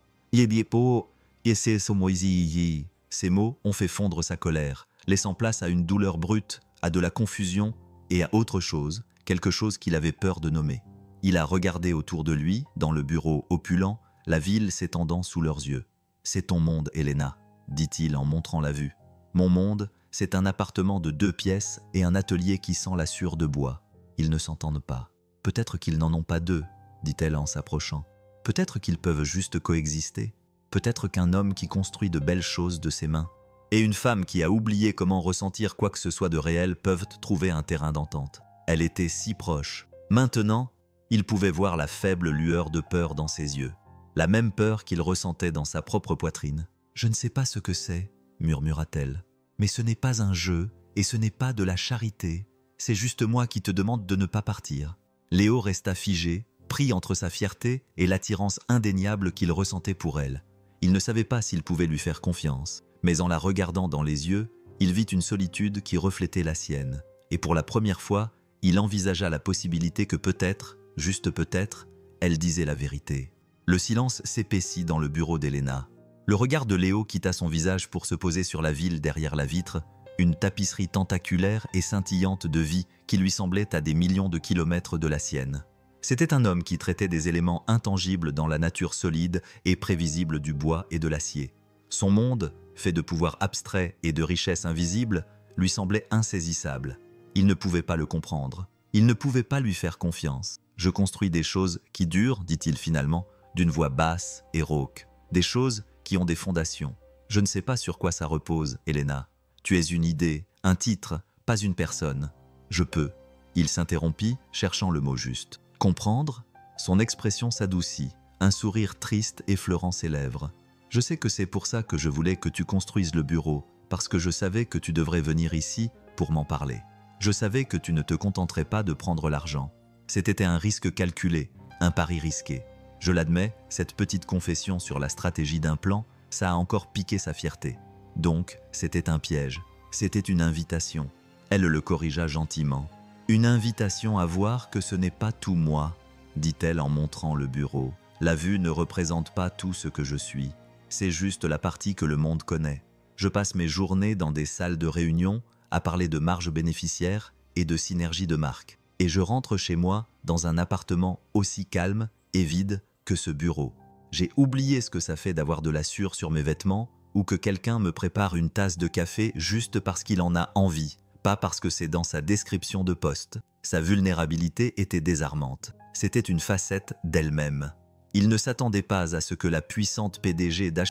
Ces mots ont fait fondre sa colère, laissant place à une douleur brute, à de la confusion et à autre chose, quelque chose qu'il avait peur de nommer. Il a regardé autour de lui, dans le bureau opulent, la ville s'étendant sous leurs yeux. « C'est ton monde, Helena, » dit-il en montrant la vue. « Mon monde, c'est un appartement de 2 pièces et un atelier qui sent la sueur de bois. Ils ne s'entendent pas. Peut-être qu'ils n'en ont pas 2, dit-elle en s'approchant. Peut-être qu'ils peuvent juste coexister. Peut-être qu'un homme qui construit de belles choses de ses mains et une femme qui a oublié comment ressentir quoi que ce soit de réel peuvent trouver un terrain d'entente. Elle était si proche. Maintenant, il pouvait voir la faible lueur de peur dans ses yeux. La même peur qu'il ressentait dans sa propre poitrine. « Je ne sais pas ce que c'est, » murmura-t-elle. « Mais ce n'est pas un jeu et ce n'est pas de la charité. C'est juste moi qui te demande de ne pas partir. » Léo resta figé, pris entre sa fierté et l'attirance indéniable qu'il ressentait pour elle. Il ne savait pas s'il pouvait lui faire confiance, mais en la regardant dans les yeux, il vit une solitude qui reflétait la sienne. Et pour la première fois, il envisagea la possibilité que peut-être, juste peut-être, elle disait la vérité. Le silence s'épaissit dans le bureau d'Helena. Le regard de Léo quitta son visage pour se poser sur la ville derrière la vitre, une tapisserie tentaculaire et scintillante de vie qui lui semblait à des millions de kilomètres de la sienne. C'était un homme qui traitait des éléments intangibles dans la nature solide et prévisible du bois et de l'acier. Son monde, fait de pouvoirs abstraits et de richesses invisibles, lui semblait insaisissable. Il ne pouvait pas le comprendre. Il ne pouvait pas lui faire confiance. « Je construis des choses qui durent, dit-il finalement, d'une voix basse et rauque. Des choses qui ont des fondations. Je ne sais pas sur quoi ça repose, Helena. Tu es une idée, un titre, pas une personne. Je peux. » Il s'interrompit, cherchant le mot juste. « Comprendre ?» Son expression s'adoucit, un sourire triste effleurant ses lèvres. « Je sais que c'est pour ça que je voulais que tu construises le bureau, parce que je savais que tu devrais venir ici pour m'en parler. Je savais que tu ne te contenterais pas de prendre l'argent. C'était un risque calculé, un pari risqué. Je l'admets, cette petite confession sur la stratégie d'un plan, ça a encore piqué sa fierté. Donc, c'était un piège, c'était une invitation. » Elle le corrigea gentiment. « Une invitation à voir que ce n'est pas tout moi, » dit-elle en montrant le bureau. « La vue ne représente pas tout ce que je suis. C'est juste la partie que le monde connaît. Je passe mes journées dans des salles de réunion à parler de marge bénéficiaire et de synergie de marque. Et je rentre chez moi dans un appartement aussi calme et vide que ce bureau. J'ai oublié ce que ça fait d'avoir de la sueur sur mes vêtements ou que quelqu'un me prépare une tasse de café juste parce qu'il en a envie, pas parce que c'est dans sa description de poste. Sa vulnérabilité était désarmante. C'était une facette d'elle-même. Il ne s'attendait pas à ce que la puissante PDG d'H.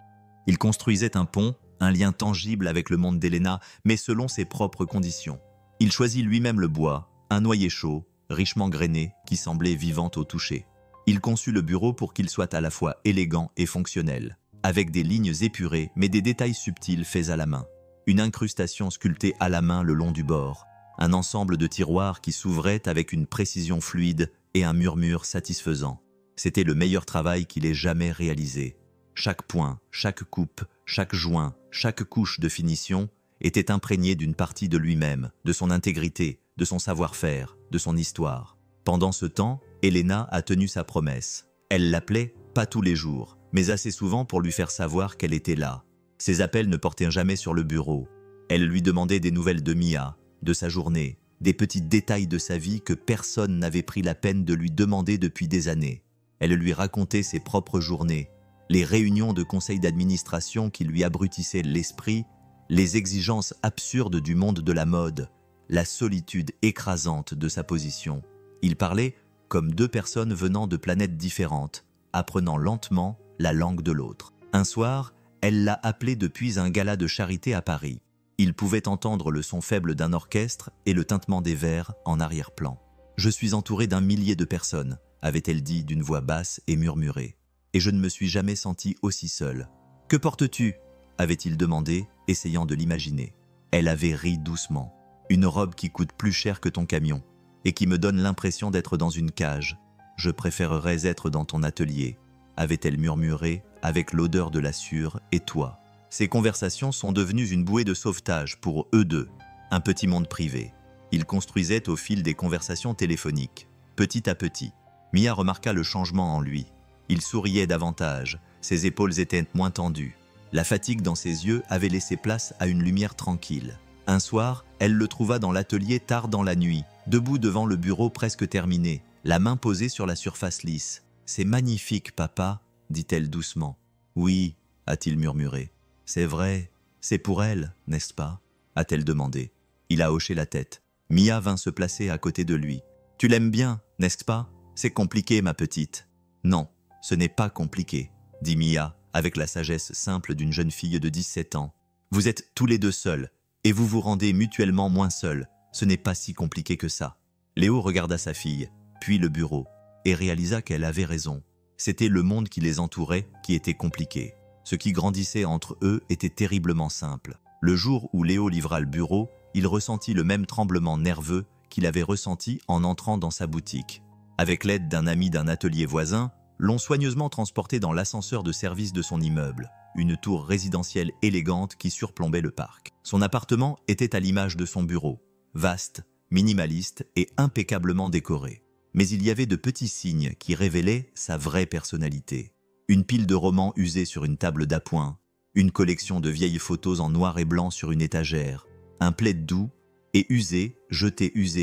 Il construisait un pont, un lien tangible avec le monde d'Helena, mais selon ses propres conditions. Il choisit lui-même le bois, un noyer chaud, richement grainée, qui semblait vivante au toucher. Il conçut le bureau pour qu'il soit à la fois élégant et fonctionnel, avec des lignes épurées mais des détails subtils faits à la main. Une incrustation sculptée à la main le long du bord, un ensemble de tiroirs qui s'ouvraient avec une précision fluide et un murmure satisfaisant. C'était le meilleur travail qu'il ait jamais réalisé. Chaque point, chaque coupe, chaque joint, chaque couche de finition était imprégné d'une partie de lui-même, de son intégrité, de son savoir-faire, de son histoire. Pendant ce temps, Elena a tenu sa promesse. Elle l'appelait, pas tous les jours, mais assez souvent pour lui faire savoir qu'elle était là. Ses appels ne portaient jamais sur le bureau. Elle lui demandait des nouvelles de Mia, de sa journée, des petits détails de sa vie que personne n'avait pris la peine de lui demander depuis des années. Elle lui racontait ses propres journées, les réunions de conseil d'administration qui lui abrutissaient l'esprit, les exigences absurdes du monde de la mode, la solitude écrasante de sa position. Il parlait comme deux personnes venant de planètes différentes, apprenant lentement la langue de l'autre. Un soir, elle l'a appelé depuis un gala de charité à Paris. Il pouvait entendre le son faible d'un orchestre et le tintement des verres en arrière-plan. « Je suis entourée d'1 millier de personnes », avait-elle dit d'une voix basse et murmurée. « Et je ne me suis jamais sentie aussi seule. »« Que portes-tu » avait-il demandé, essayant de l'imaginer. Elle avait ri doucement. « Une robe qui coûte plus cher que ton camion et qui me donne l'impression d'être dans une cage. Je préférerais être dans ton atelier », avait-elle murmuré avec l'odeur de la sueur et toi. Ces conversations sont devenues une bouée de sauvetage pour eux deux, un petit monde privé. Ils construisaient au fil des conversations téléphoniques, petit à petit. Mia remarqua le changement en lui. Il souriait davantage, ses épaules étaient moins tendues. La fatigue dans ses yeux avait laissé place à une lumière tranquille. Un soir, elle le trouva dans l'atelier tard dans la nuit, debout devant le bureau presque terminé, la main posée sur la surface lisse. « C'est magnifique, papa », dit-elle doucement. « Oui », a-t-il murmuré. « C'est vrai, c'est pour elle, n'est-ce pas ?» a-t-elle demandé. Il a hoché la tête. Mia vint se placer à côté de lui. « Tu l'aimes bien, n'est-ce pas ? C'est compliqué, ma petite. »« Non, ce n'est pas compliqué, » dit Mia, avec la sagesse simple d'une jeune fille de 17 ans. « Vous êtes tous les deux seuls, et vous vous rendez mutuellement moins seuls. Ce n'est pas si compliqué que ça. » Léo regarda sa fille, puis le bureau, et réalisa qu'elle avait raison. C'était le monde qui les entourait qui était compliqué. Ce qui grandissait entre eux était terriblement simple. Le jour où Léo livra le bureau, il ressentit le même tremblement nerveux qu'il avait ressenti en entrant dans sa boutique. Avec l'aide d'un ami d'un atelier voisin, l'ont soigneusement transporté dans l'ascenseur de service de son immeuble, une tour résidentielle élégante qui surplombait le parc. Son appartement était à l'image de son bureau, vaste, minimaliste et impeccablement décoré. Mais il y avait de petits signes qui révélaient sa vraie personnalité. Une pile de romans usés sur une table d'appoint, une collection de vieilles photos en noir et blanc sur une étagère, un plaid doux et usé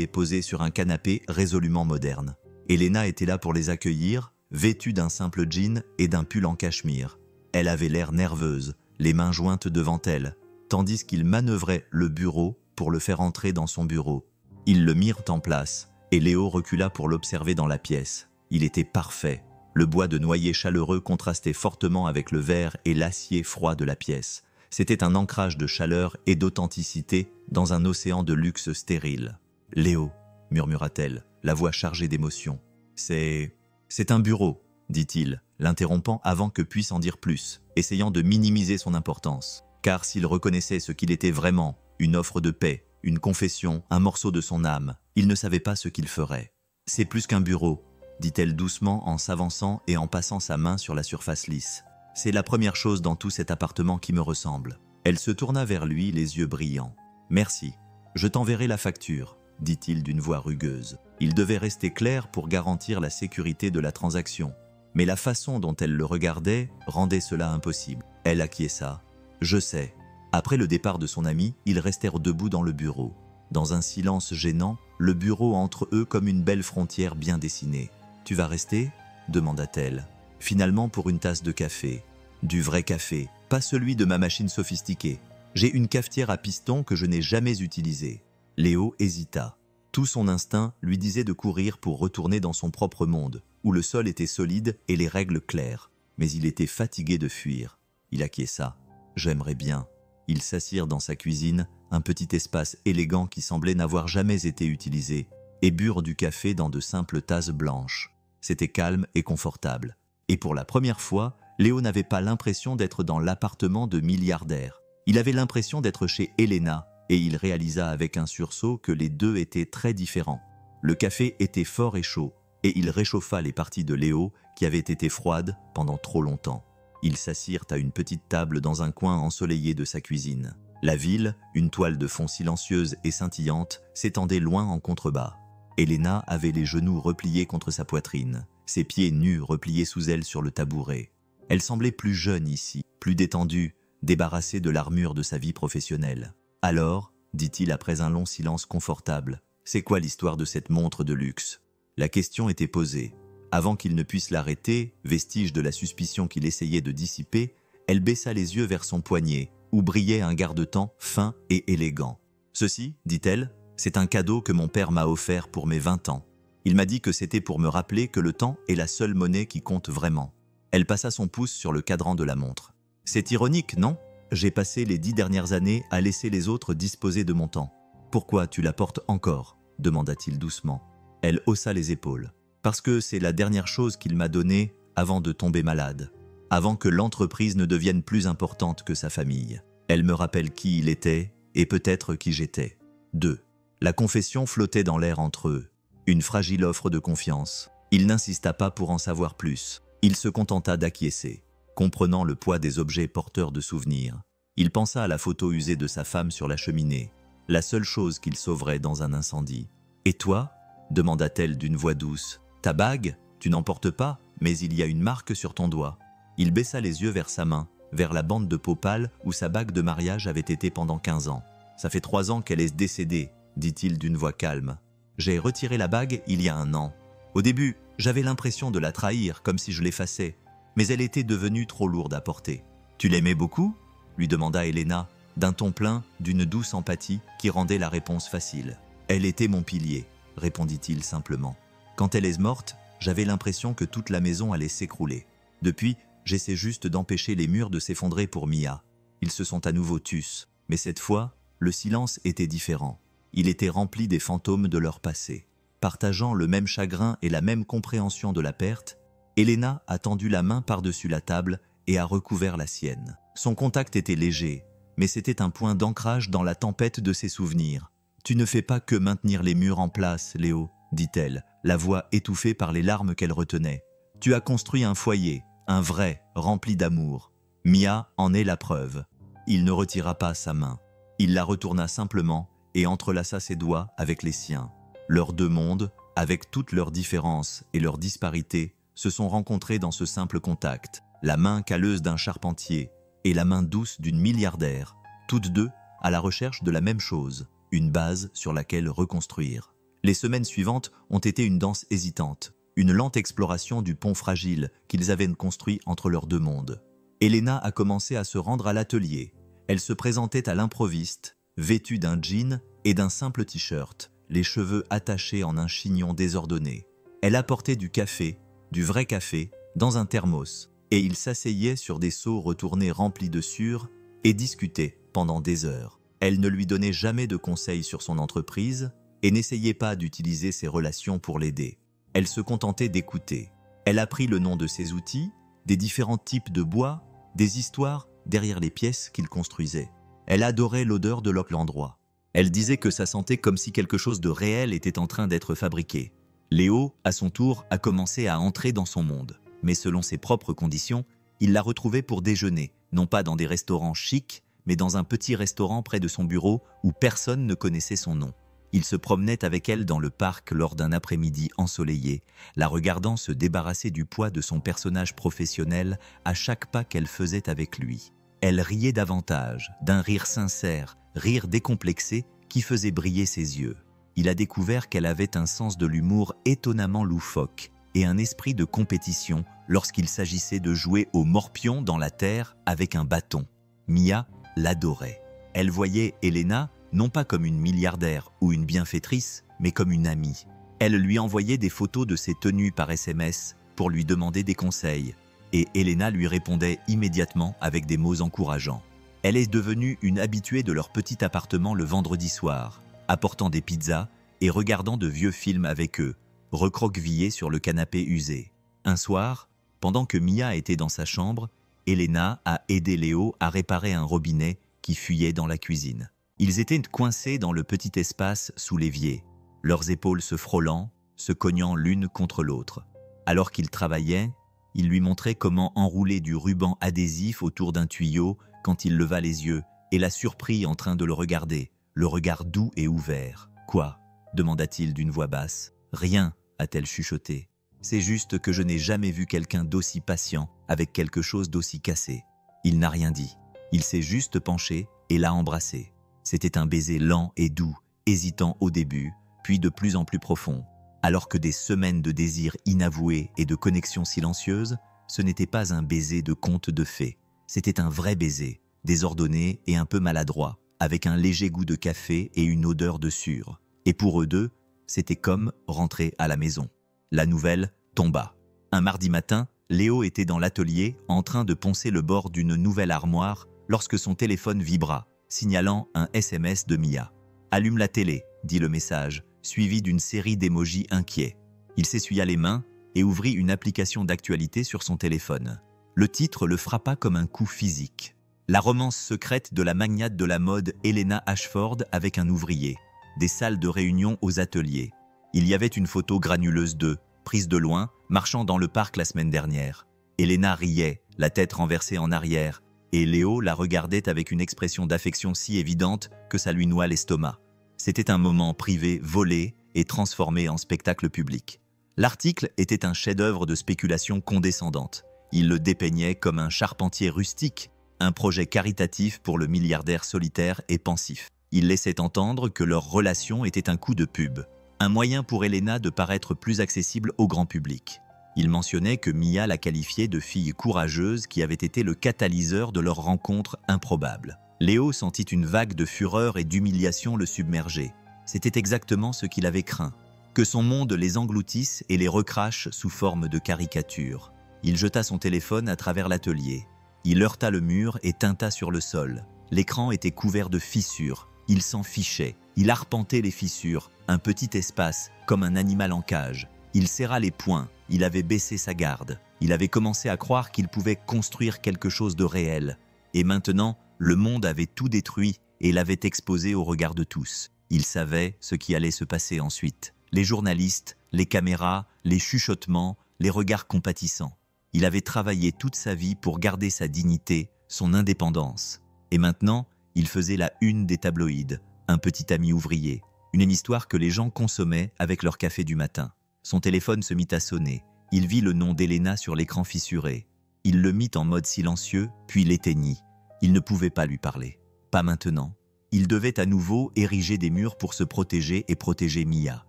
posé sur un canapé résolument moderne. Elena était là pour les accueillir, vêtue d'un simple jean et d'un pull en cachemire. Elle avait l'air nerveuse, les mains jointes devant elle, tandis qu'il manœuvrait le bureau pour le faire entrer dans son bureau. Ils le mirent en place, et Léo recula pour l'observer dans la pièce. Il était parfait. Le bois de noyer chaleureux contrastait fortement avec le verre et l'acier froid de la pièce. C'était un ancrage de chaleur et d'authenticité dans un océan de luxe stérile. « Léo », murmura-t-elle, la voix chargée d'émotion. « C'est un bureau », dit-il, l'interrompant avant que puisse en dire plus, essayant de minimiser son importance. Car s'il reconnaissait ce qu'il était vraiment, une offre de paix, une confession, un morceau de son âme, il ne savait pas ce qu'il ferait. « C'est plus qu'un bureau », dit-elle doucement en s'avançant et en passant sa main sur la surface lisse. « C'est la première chose dans tout cet appartement qui me ressemble. » Elle se tourna vers lui, les yeux brillants. « Merci. Je t'enverrai la facture, » dit-il d'une voix rugueuse. Il devait rester clair pour garantir la sécurité de la transaction. Mais la façon dont elle le regardait rendait cela impossible. Elle acquiesça. « Je sais. » Après le départ de son ami, ils restèrent debout dans le bureau. Dans un silence gênant, le bureau entre eux comme une belle frontière bien dessinée. « Tu vas rester ?» demanda-t-elle. Finalement pour une tasse de café. Du vrai café, pas celui de ma machine sophistiquée. J'ai une cafetière à piston que je n'ai jamais utilisée. Léo hésita. Tout son instinct lui disait de courir pour retourner dans son propre monde, où le sol était solide et les règles claires. Mais il était fatigué de fuir. Il acquiesça. « J'aimerais bien. » Ils s'assirent dans sa cuisine, un petit espace élégant qui semblait n'avoir jamais été utilisé. et burent du café dans de simples tasses blanches. C'était calme et confortable. Et pour la première fois, Léo n'avait pas l'impression d'être dans l'appartement de milliardaire. Il avait l'impression d'être chez Elena, et il réalisa avec un sursaut que les deux étaient très différents. Le café était fort et chaud, et il réchauffa les parties de Léo qui avaient été froides pendant trop longtemps. Ils s'assirent à une petite table dans un coin ensoleillé de sa cuisine. La ville, une toile de fond silencieuse et scintillante, s'étendait loin en contrebas. Elena avait les genoux repliés contre sa poitrine, ses pieds nus repliés sous elle sur le tabouret. Elle semblait plus jeune ici, plus détendue, débarrassée de l'armure de sa vie professionnelle. « Alors, dit-il après un long silence confortable, c'est quoi l'histoire de cette montre de luxe ?» La question était posée. Avant qu'il ne puisse l'arrêter, vestige de la suspicion qu'il essayait de dissiper, elle baissa les yeux vers son poignet, où brillait un garde-temps fin et élégant. « Ceci, dit-elle, c'est un cadeau que mon père m'a offert pour mes 20 ans. Il m'a dit que c'était pour me rappeler que le temps est la seule monnaie qui compte vraiment. » Elle passa son pouce sur le cadran de la montre. « C'est ironique, non ? J'ai passé les 10 dernières années à laisser les autres disposer de mon temps. Pourquoi tu la portes encore ?» demanda-t-il doucement. Elle haussa les épaules. « Parce que c'est la dernière chose qu'il m'a donnée avant de tomber malade. Avant que l'entreprise ne devienne plus importante que sa famille. Elle me rappelle qui il était et peut-être qui j'étais. » 2. La confession flottait dans l'air entre eux. Une fragile offre de confiance. Il n'insista pas pour en savoir plus. Il se contenta d'acquiescer, comprenant le poids des objets porteurs de souvenirs. Il pensa à la photo usée de sa femme sur la cheminée, la seule chose qu'il sauverait dans un incendie. « Et toi ?» demanda-t-elle d'une voix douce. « Ta bague, tu n'en portes pas, mais il y a une marque sur ton doigt. » Il baissa les yeux vers sa main, vers la bande de peau pâle où sa bague de mariage avait été pendant 15 ans. « Ça fait 3 ans qu'elle est décédée, » dit-il d'une voix calme. « J'ai retiré la bague il y a 1 an. Au début, j'avais l'impression de la trahir, comme si je l'effaçais, mais elle était devenue trop lourde à porter. « Tu l'aimais beaucoup ?» lui demanda Elena, d'un ton plein d'une douce empathie qui rendait la réponse facile. « Elle était mon pilier, » répondit-il simplement. « Quand elle est morte, j'avais l'impression que toute la maison allait s'écrouler. Depuis, j'essaie juste d'empêcher les murs de s'effondrer pour Mia. Ils se sont à nouveau tus, mais cette fois, le silence était différent. Il était rempli des fantômes de leur passé. Partageant le même chagrin et la même compréhension de la perte, Elena a tendu la main par-dessus la table et a recouvert la sienne. Son contact était léger, mais c'était un point d'ancrage dans la tempête de ses souvenirs. « Tu ne fais pas que maintenir les murs en place, Léo, » dit-elle, la voix étouffée par les larmes qu'elle retenait. « Tu as construit un foyer, un vrai, rempli d'amour. Mia en est la preuve. » Il ne retira pas sa main. Il la retourna simplement et entrelaça ses doigts avec les siens. Leurs 2 mondes, avec toutes leurs différences et leurs disparités, se sont rencontrés dans ce simple contact. La main calleuse d'un charpentier et la main douce d'une milliardaire, toutes deux à la recherche de la même chose, une base sur laquelle reconstruire. Les semaines suivantes ont été une danse hésitante, une lente exploration du pont fragile qu'ils avaient construit entre leurs 2 mondes. Elena a commencé à se rendre à l'atelier. Elle se présentait à l'improviste, vêtue d'un jean et d'un simple t-shirt, les cheveux attachés en un chignon désordonné. Elle apportait du café, du vrai café, dans un thermos, et ils s'asseyaient sur des seaux retournés remplis de sueur et discutaient pendant des heures. Elle ne lui donnait jamais de conseils sur son entreprise et n'essayait pas d'utiliser ses relations pour l'aider. Elle se contentait d'écouter. Elle apprit le nom de ses outils, des différents types de bois, des histoires derrière les pièces qu'il construisait. Elle adorait l'odeur de l'endroit. Elle disait que ça sentait comme si quelque chose de réel était en train d'être fabriqué. Léo, à son tour, a commencé à entrer dans son monde. Mais selon ses propres conditions, il la retrouvait pour déjeuner, non pas dans des restaurants chics, mais dans un petit restaurant près de son bureau où personne ne connaissait son nom. Il se promenait avec elle dans le parc lors d'un après-midi ensoleillé, la regardant se débarrasser du poids de son personnage professionnel à chaque pas qu'elle faisait avec lui. Elle riait davantage, d'un rire sincère, rire décomplexé qui faisait briller ses yeux. Il a découvert qu'elle avait un sens de l'humour étonnamment loufoque et un esprit de compétition lorsqu'il s'agissait de jouer au morpion dans la terre avec un bâton. Mia l'adorait. Elle voyait Elena non pas comme une milliardaire ou une bienfaitrice, mais comme une amie. Elle lui envoyait des photos de ses tenues par SMS pour lui demander des conseils, et Elena lui répondait immédiatement avec des mots encourageants. Elle est devenue une habituée de leur petit appartement le vendredi soir, apportant des pizzas et regardant de vieux films avec eux, recroquevillés sur le canapé usé. Un soir, pendant que Mia était dans sa chambre, Elena a aidé Léo à réparer un robinet qui fuyait dans la cuisine. Ils étaient coincés dans le petit espace sous l'évier, leurs épaules se frôlant, se cognant l'une contre l'autre. Alors qu'ils travaillaient, il lui montrait comment enrouler du ruban adhésif autour d'un tuyau quand il leva les yeux et la surprit en train de le regarder, le regard doux et ouvert. « Quoi » demanda-t-il d'une voix basse. « Rien » a-t-elle chuchoté. « C'est juste que je n'ai jamais vu quelqu'un d'aussi patient avec quelque chose d'aussi cassé. » Il n'a rien dit. Il s'est juste penché et l'a embrassé. C'était un baiser lent et doux, hésitant au début, puis de plus en plus profond. Alors que des semaines de désirs inavoués et de connexions silencieuses, ce n'était pas un baiser de conte de fées. C'était un vrai baiser, désordonné et un peu maladroit, avec un léger goût de café et une odeur de sueur. Et pour eux deux, c'était comme rentrer à la maison. La nouvelle tomba. Un mardi matin, Léo était dans l'atelier en train de poncer le bord d'une nouvelle armoire lorsque son téléphone vibra, signalant un SMS de Mia. « Allume la télé », dit le message, suivi d'une série d'émojis inquiets. Il s'essuya les mains et ouvrit une application d'actualité sur son téléphone. Le titre le frappa comme un coup physique. La romance secrète de la magnate de la mode Elena Ashford avec un ouvrier. Des salles de réunion aux ateliers. Il y avait une photo granuleuse d'eux, prise de loin, marchant dans le parc la semaine dernière. Elena riait, la tête renversée en arrière, et Léo la regardait avec une expression d'affection si évidente que ça lui noua l'estomac. C'était un moment privé volé et transformé en spectacle public. L'article était un chef-d'œuvre de spéculation condescendante. Il le dépeignait comme un charpentier rustique, un projet caritatif pour le milliardaire solitaire et pensif. Il laissait entendre que leur relation était un coup de pub, un moyen pour Elena de paraître plus accessible au grand public. Il mentionnait que Mia la qualifiait de fille courageuse qui avait été le catalyseur de leur rencontre improbable. Léo sentit une vague de fureur et d'humiliation le submerger. C'était exactement ce qu'il avait craint, que son monde les engloutisse et les recrache sous forme de caricature. Il jeta son téléphone à travers l'atelier. Il heurta le mur et tinta sur le sol. L'écran était couvert de fissures. Il s'en fichait. Il arpentait les fissures, un petit espace, comme un animal en cage. Il serra les poings. Il avait baissé sa garde. Il avait commencé à croire qu'il pouvait construire quelque chose de réel. Et maintenant, le monde avait tout détruit et l'avait exposé au regard de tous. Il savait ce qui allait se passer ensuite. Les journalistes, les caméras, les chuchotements, les regards compatissants. Il avait travaillé toute sa vie pour garder sa dignité, son indépendance. Et maintenant, il faisait la une des tabloïds, un petit ami ouvrier, une histoire que les gens consommaient avec leur café du matin. Son téléphone se mit à sonner. Il vit le nom d'Elena sur l'écran fissuré. Il le mit en mode silencieux, puis l'éteignit. Il ne pouvait pas lui parler. Pas maintenant. Il devait à nouveau ériger des murs pour se protéger et protéger Mia.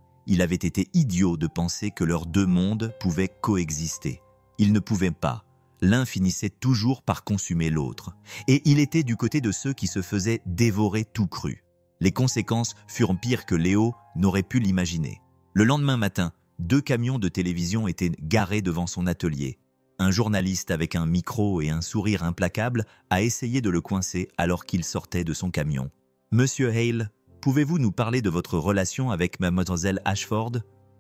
Il avait été idiot de penser que leurs deux mondes pouvaient coexister. Ils ne pouvaient pas. L'un finissait toujours par consumer l'autre. Et il était du côté de ceux qui se faisaient dévorer tout cru. Les conséquences furent pires que Léo n'aurait pu l'imaginer. Le lendemain matin, 2 camions de télévision étaient garés devant son atelier. Un journaliste avec un micro et un sourire implacable a essayé de le coincer alors qu'il sortait de son camion. « Monsieur Hale, pouvez-vous nous parler de votre relation avec mademoiselle Ashford ?»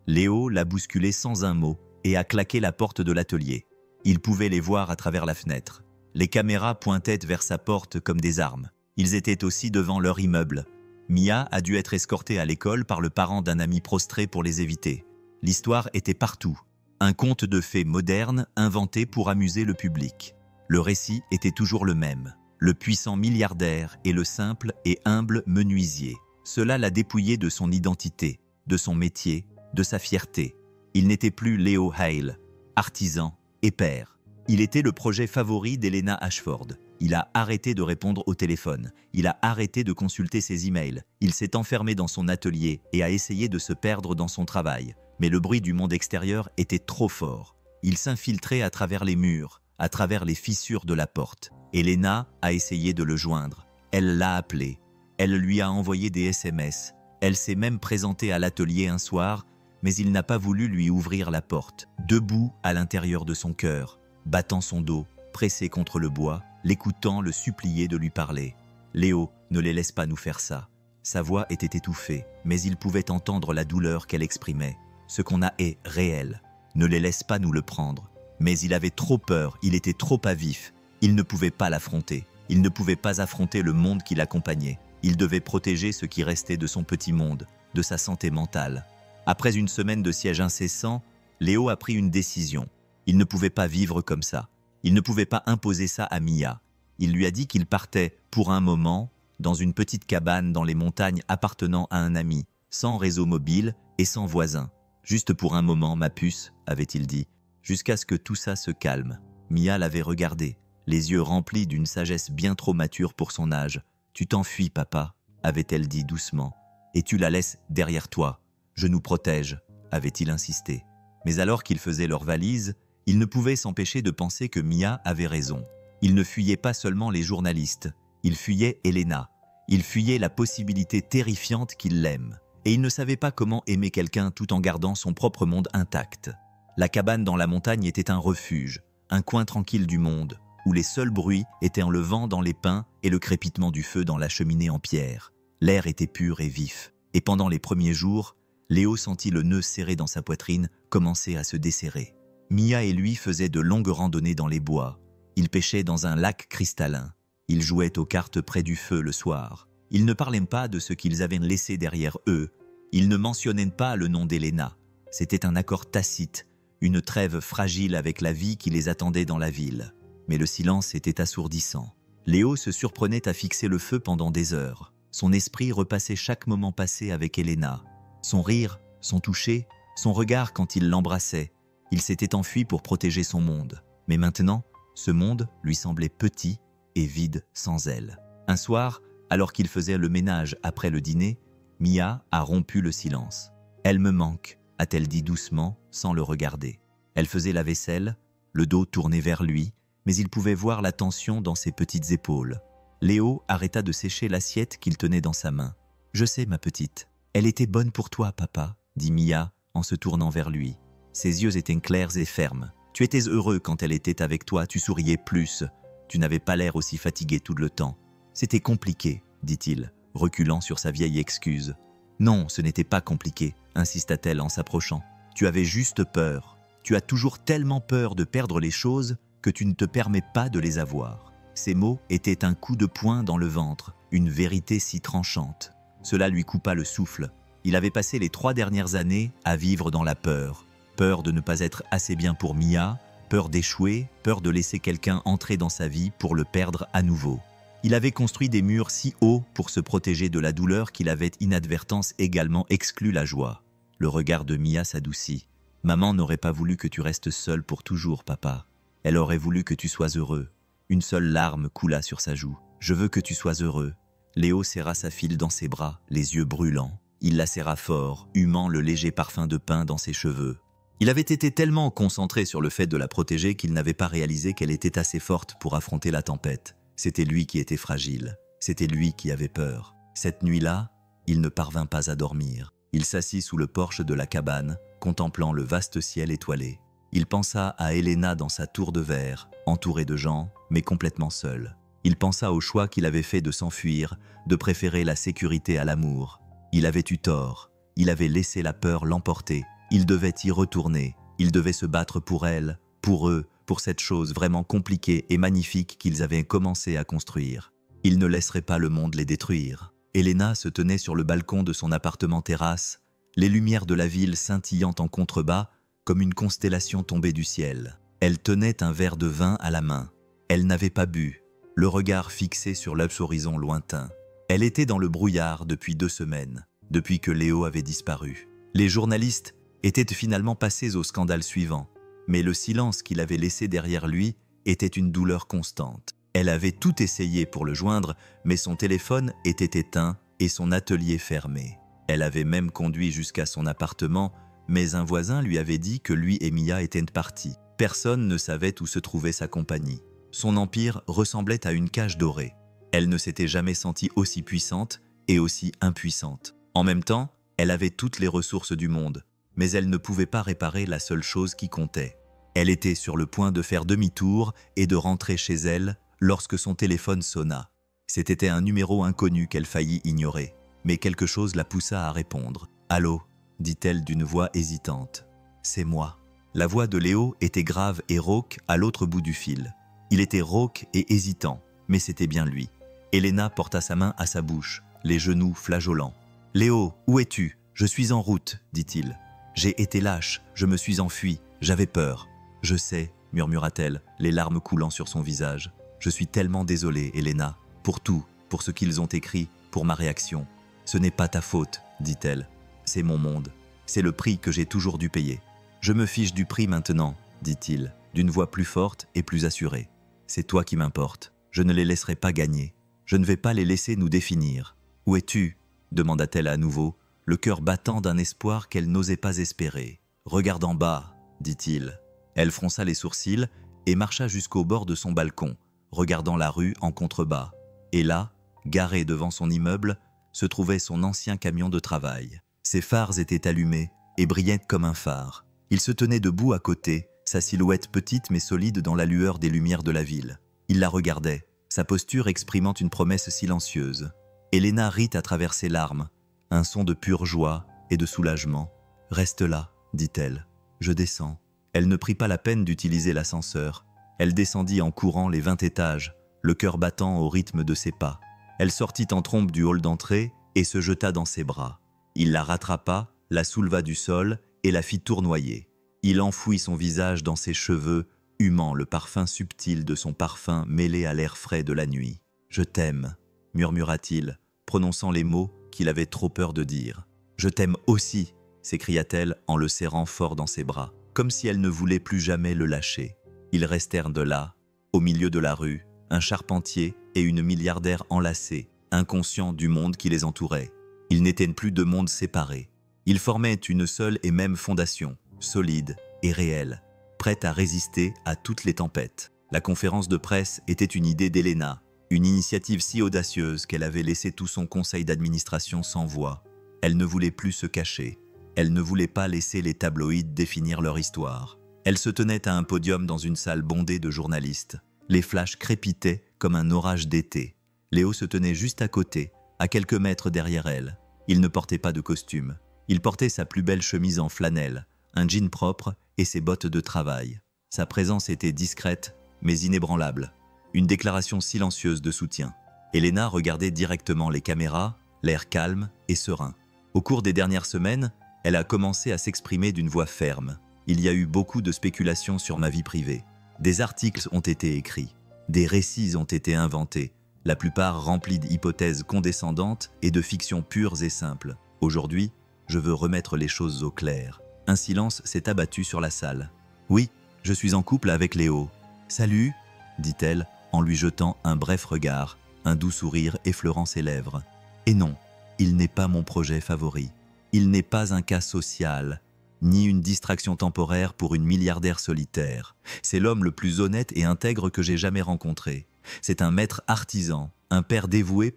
Léo l'a bousculé sans un mot et a claqué la porte de l'atelier. Il pouvait les voir à travers la fenêtre. Les caméras pointaient vers sa porte comme des armes. Ils étaient aussi devant leur immeuble. Mia a dû être escortée à l'école par le parent d'un ami prostré pour les éviter. L'histoire était partout. Un conte de fées moderne inventé pour amuser le public. Le récit était toujours le même. Le puissant milliardaire et le simple et humble menuisier. Cela l'a dépouillé de son identité, de son métier, de sa fierté. Il n'était plus Léo Hale, artisan et père. Il était le projet favori d'Elena Ashford. Il a arrêté de répondre au téléphone. Il a arrêté de consulter ses emails. Il s'est enfermé dans son atelier et a essayé de se perdre dans son travail. Mais le bruit du monde extérieur était trop fort. Il s'infiltrait à travers les murs, à travers les fissures de la porte. Elena a essayé de le joindre. Elle l'a appelé. Elle lui a envoyé des SMS. Elle s'est même présentée à l'atelier un soir, mais il n'a pas voulu lui ouvrir la porte. Debout à l'intérieur de son cœur, battant son dos, pressé contre le bois, l'écoutant le supplier de lui parler. « Léo, ne les laisse pas nous faire ça. Sa voix était étouffée, mais il pouvait entendre la douleur qu'elle exprimait. Ce qu'on a est réel. Ne les laisse pas nous le prendre. Mais il avait trop peur, il était trop à vif. Il ne pouvait pas l'affronter. Il ne pouvait pas affronter le monde qui l'accompagnait. Il devait protéger ce qui restait de son petit monde, de sa santé mentale. Après une semaine de siège incessant, Léo a pris une décision. Il ne pouvait pas vivre comme ça. Il ne pouvait pas imposer ça à Mia. Il lui a dit qu'il partait, pour un moment, dans une petite cabane dans les montagnes appartenant à un ami, sans réseau mobile et sans voisins. Juste pour un moment, ma puce, avait-il dit, jusqu'à ce que tout ça se calme. Mia l'avait regardé, les yeux remplis d'une sagesse bien trop mature pour son âge. « Tu t'enfuis, papa », avait-elle dit doucement, « et tu la laisses derrière toi. Je nous protège », avait-il insisté. Mais alors qu'ils faisaient leurs valises, il ne pouvait s'empêcher de penser que Mia avait raison. Il ne fuyait pas seulement les journalistes, il fuyait Elena. Il fuyait la possibilité terrifiante qu'il l'aime. Et il ne savait pas comment aimer quelqu'un tout en gardant son propre monde intact. La cabane dans la montagne était un refuge, un coin tranquille du monde, où les seuls bruits étaient le vent dans les pins et le crépitement du feu dans la cheminée en pierre. L'air était pur et vif. Et pendant les premiers jours, Léo sentit le nœud serré dans sa poitrine commencer à se desserrer. Mia et lui faisaient de longues randonnées dans les bois. Ils pêchaient dans un lac cristallin. Ils jouaient aux cartes près du feu le soir. Ils ne parlaient pas de ce qu'ils avaient laissé derrière eux. Ils ne mentionnaient pas le nom d'Elena. C'était un accord tacite, une trêve fragile avec la vie qui les attendait dans la ville. Mais le silence était assourdissant. Léo se surprenait à fixer le feu pendant des heures. Son esprit repassait chaque moment passé avec Elena. Son rire, son toucher, son regard quand il l'embrassait. Il s'était enfui pour protéger son monde. Mais maintenant, ce monde lui semblait petit et vide sans elle. Un soir, alors qu'il faisait le ménage après le dîner, Mia a rompu le silence. « Elle me manque », a-t-elle dit doucement, sans le regarder. Elle faisait la vaisselle, le dos tourné vers lui, mais il pouvait voir la tension dans ses petites épaules. Léo arrêta de sécher l'assiette qu'il tenait dans sa main. « Je sais, ma petite. Elle était bonne pour toi, papa », dit Mia en se tournant vers lui. Ses yeux étaient clairs et fermes. « Tu étais heureux quand elle était avec toi, tu souriais plus. Tu n'avais pas l'air aussi fatigué tout le temps. C'était compliqué, dit-il, reculant sur sa vieille excuse. « Non, ce n'était pas compliqué, » insista-t-elle en s'approchant. « Tu avais juste peur. Tu as toujours tellement peur de perdre les choses que tu ne te permets pas de les avoir. » Ces mots étaient un coup de poing dans le ventre, une vérité si tranchante. Cela lui coupa le souffle. Il avait passé les 3 dernières années à vivre dans la peur. Peur de ne pas être assez bien pour Mia, peur d'échouer, peur de laisser quelqu'un entrer dans sa vie pour le perdre à nouveau. Il avait construit des murs si hauts pour se protéger de la douleur qu'il avait inadvertance également exclu la joie. Le regard de Mia s'adoucit. « Maman n'aurait pas voulu que tu restes seul pour toujours, papa. Elle aurait voulu que tu sois heureux. » Une seule larme coula sur sa joue. « Je veux que tu sois heureux. » Léo serra sa fille dans ses bras, les yeux brûlants. Il la serra fort, humant le léger parfum de pin dans ses cheveux. Il avait été tellement concentré sur le fait de la protéger qu'il n'avait pas réalisé qu'elle était assez forte pour affronter la tempête. C'était lui qui était fragile. C'était lui qui avait peur. Cette nuit-là, il ne parvint pas à dormir. Il s'assit sous le porche de la cabane, contemplant le vaste ciel étoilé. Il pensa à Elena dans sa tour de verre, entourée de gens, mais complètement seule. Il pensa au choix qu'il avait fait de s'enfuir, de préférer la sécurité à l'amour. Il avait eu tort. Il avait laissé la peur l'emporter. Il devait y retourner. Il devait se battre pour elle, pour eux, pour cette chose vraiment compliquée et magnifique qu'ils avaient commencé à construire. Il ne laisserait pas le monde les détruire. Elena se tenait sur le balcon de son appartement-terrasse, les lumières de la ville scintillant en contrebas comme une constellation tombée du ciel. Elle tenait un verre de vin à la main. Elle n'avait pas bu, le regard fixé sur l'horizon lointain. Elle était dans le brouillard depuis 2 semaines, depuis que Léo avait disparu. Les journalistes étaient finalement passés au scandale suivant, mais le silence qu'il avait laissé derrière lui était une douleur constante. Elle avait tout essayé pour le joindre, mais son téléphone était éteint et son atelier fermé. Elle avait même conduit jusqu'à son appartement, mais un voisin lui avait dit que lui et Mia étaient partis. Personne ne savait où se trouvait sa compagnie. Son empire ressemblait à une cage dorée. Elle ne s'était jamais sentie aussi puissante et aussi impuissante. En même temps, elle avait toutes les ressources du monde, mais elle ne pouvait pas réparer la seule chose qui comptait. Elle était sur le point de faire demi-tour et de rentrer chez elle lorsque son téléphone sonna. C'était un numéro inconnu qu'elle faillit ignorer. mais quelque chose la poussa à répondre. « Allô » dit-elle d'une voix hésitante. « C'est moi. » La voix de Léo était grave et rauque à l'autre bout du fil. Il était rauque et hésitant, mais c'était bien lui. Elena porta sa main à sa bouche, les genoux flageolants. « Léo, où es-tu ? Je suis en route, dit-il. J'ai été lâche, je me suis enfui, j'avais peur. Je sais, murmura-t-elle, les larmes coulant sur son visage. Je suis tellement désolée, Elena, pour tout, pour ce qu'ils ont écrit, pour ma réaction. Ce n'est pas ta faute, dit-elle. C'est mon monde. C'est le prix que j'ai toujours dû payer. Je me fiche du prix maintenant, dit-il, d'une voix plus forte et plus assurée. C'est toi qui m'importe. Je ne les laisserai pas gagner. Je ne vais pas les laisser nous définir. Où es-tu ? Demanda-t-elle à nouveau, le cœur battant d'un espoir qu'elle n'osait pas espérer. Regarde en bas, dit-il. Elle fronça les sourcils et marcha jusqu'au bord de son balcon, regardant la rue en contrebas. Et là, garé devant son immeuble, se trouvait son ancien camion de travail. Ses phares étaient allumés et brillaient comme un phare. Il se tenait debout à côté, sa silhouette petite mais solide dans la lueur des lumières de la ville. Il la regardait, sa posture exprimant une promesse silencieuse. Elena rit à travers ses larmes, un son de pure joie et de soulagement. « Reste là, dit-elle. Je descends. » Elle ne prit pas la peine d'utiliser l'ascenseur. Elle descendit en courant les 20 étages, le cœur battant au rythme de ses pas. Elle sortit en trombe du hall d'entrée et se jeta dans ses bras. Il la rattrapa, la souleva du sol et la fit tournoyer. Il enfouit son visage dans ses cheveux, humant le parfum subtil de son parfum mêlé à l'air frais de la nuit. « Je t'aime », murmura-t-il, prononçant les mots qu'il avait trop peur de dire. « Je t'aime aussi », s'écria-t-elle en le serrant fort dans ses bras, comme si elle ne voulait plus jamais le lâcher. Ils restèrent de là, au milieu de la rue, un charpentier et une milliardaire enlacés, inconscients du monde qui les entourait. Ils n'étaient plus deux mondes séparés. Ils formaient une seule et même fondation, solide et réelle, prête à résister à toutes les tempêtes. La conférence de presse était une idée d'Elena, une initiative si audacieuse qu'elle avait laissé tout son conseil d'administration sans voix. Elle ne voulait plus se cacher. Elle ne voulait pas laisser les tabloïds définir leur histoire. Elle se tenait à un podium dans une salle bondée de journalistes. Les flashs crépitaient comme un orage d'été. Léo se tenait juste à côté, à quelques mètres derrière elle. Il ne portait pas de costume. Il portait sa plus belle chemise en flanelle, un jean propre et ses bottes de travail. Sa présence était discrète, mais inébranlable. Une déclaration silencieuse de soutien. Elena regardait directement les caméras, l'air calme et serein. Au cours des dernières semaines, elle a commencé à s'exprimer d'une voix ferme. Il y a eu beaucoup de spéculations sur ma vie privée. Des articles ont été écrits. Des récits ont été inventés, la plupart remplis d'hypothèses condescendantes et de fictions pures et simples. Aujourd'hui, je veux remettre les choses au clair. Un silence s'est abattu sur la salle. « Oui, je suis en couple avec Léo. »« Salut » dit-elle en lui jetant un bref regard, un doux sourire effleurant ses lèvres. « Et non, il n'est pas mon projet favori. Il n'est pas un cas social, ni une distraction temporaire pour une milliardaire solitaire. C'est l'homme le plus honnête et intègre que j'ai jamais rencontré. C'est un maître artisan, un père dévoué,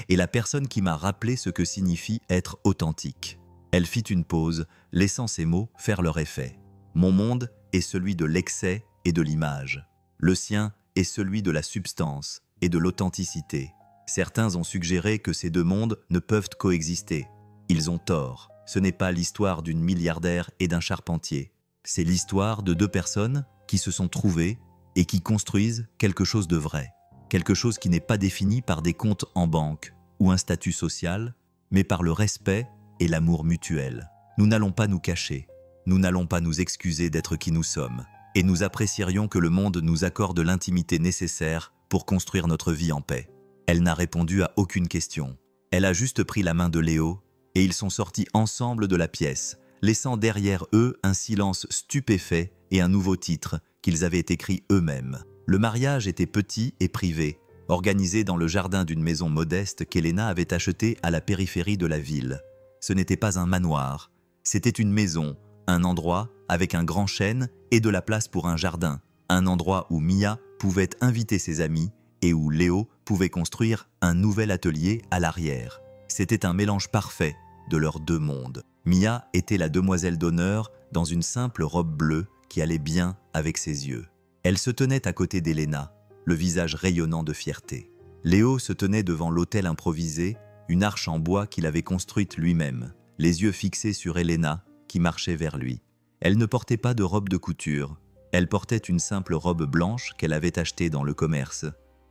et la personne qui m'a rappelé ce que signifie être authentique. » Elle fit une pause, laissant ces mots faire leur effet. « Mon monde est celui de l'excès et de l'image. Le sien est celui de la substance et de l'authenticité. Certains ont suggéré que ces deux mondes ne peuvent coexister. Ils ont tort. Ce n'est pas l'histoire d'une milliardaire et d'un charpentier. C'est l'histoire de deux personnes qui se sont trouvées et qui construisent quelque chose de vrai. Quelque chose qui n'est pas défini par des comptes en banque ou un statut social, mais par le respect et l'amour mutuel. Nous n'allons pas nous cacher. Nous n'allons pas nous excuser d'être qui nous sommes. Et nous apprécierions que le monde nous accorde l'intimité nécessaire pour construire notre vie en paix. » Elle n'a répondu à aucune question. Elle a juste pris la main de Léo et ils sont sortis ensemble de la pièce, laissant derrière eux un silence stupéfait et un nouveau titre qu'ils avaient écrit eux-mêmes. Le mariage était petit et privé, organisé dans le jardin d'une maison modeste qu'Elena avait achetée à la périphérie de la ville. Ce n'était pas un manoir, c'était une maison, un endroit avec un grand chêne et de la place pour un jardin, un endroit où Mia pouvait inviter ses amis et où Léo pouvait construire un nouvel atelier à l'arrière. C'était un mélange parfait de leurs deux mondes. Mia était la demoiselle d'honneur dans une simple robe bleue qui allait bien avec ses yeux. Elle se tenait à côté d'Elena, le visage rayonnant de fierté. Léo se tenait devant l'autel improvisé une arche en bois qu'il avait construite lui-même, les yeux fixés sur Helena, qui marchait vers lui. Elle ne portait pas de robe de couture, elle portait une simple robe blanche qu'elle avait achetée dans le commerce.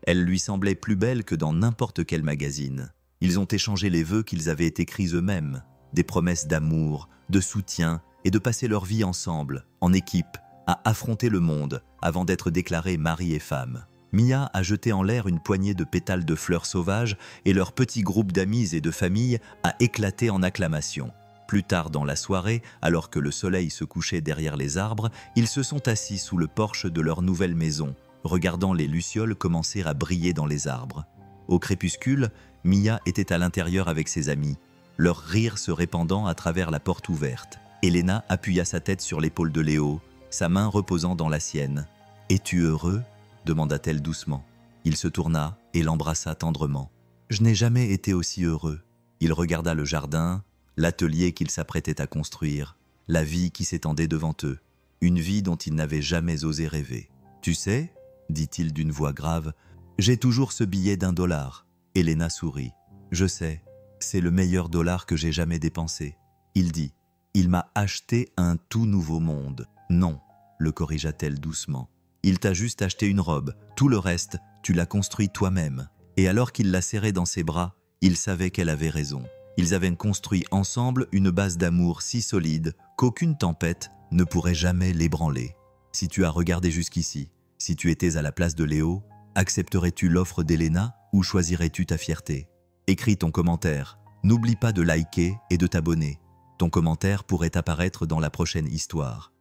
Elle lui semblait plus belle que dans n'importe quel magazine. Ils ont échangé les vœux qu'ils avaient écrits eux-mêmes, des promesses d'amour, de soutien et de passer leur vie ensemble, en équipe, à affronter le monde avant d'être déclarés mari et femme. Mia a jeté en l'air une poignée de pétales de fleurs sauvages et leur petit groupe d'amis et de famille a éclaté en acclamations. Plus tard dans la soirée, alors que le soleil se couchait derrière les arbres, ils se sont assis sous le porche de leur nouvelle maison, regardant les lucioles commencer à briller dans les arbres. Au crépuscule, Mia était à l'intérieur avec ses amis, leur rire se répandant à travers la porte ouverte. Helena appuya sa tête sur l'épaule de Léo, sa main reposant dans la sienne. « Es-tu heureux ?» demanda-t-elle doucement. Il se tourna et l'embrassa tendrement. « Je n'ai jamais été aussi heureux. » Il regarda le jardin, l'atelier qu'il s'apprêtait à construire, la vie qui s'étendait devant eux, une vie dont il n'avait jamais osé rêver. « Tu sais, » dit-il d'une voix grave, « j'ai toujours ce billet d'$1. » Helena sourit. « Je sais, c'est le meilleur dollar que j'ai jamais dépensé. » Il dit. « Il m'a acheté un tout nouveau monde. » « Non, » le corrigea-t-elle doucement. « Il t'a juste acheté une robe, tout le reste, tu l'as construit toi-même. » Et alors qu'il la serrait dans ses bras, il savait qu'elle avait raison. Ils avaient construit ensemble une base d'amour si solide qu'aucune tempête ne pourrait jamais l'ébranler. Si tu as regardé jusqu'ici, si tu étais à la place de Léo, accepterais-tu l'offre d'Helena ou choisirais-tu ta fierté? Écris ton commentaire. N'oublie pas de liker et de t'abonner. Ton commentaire pourrait apparaître dans la prochaine histoire.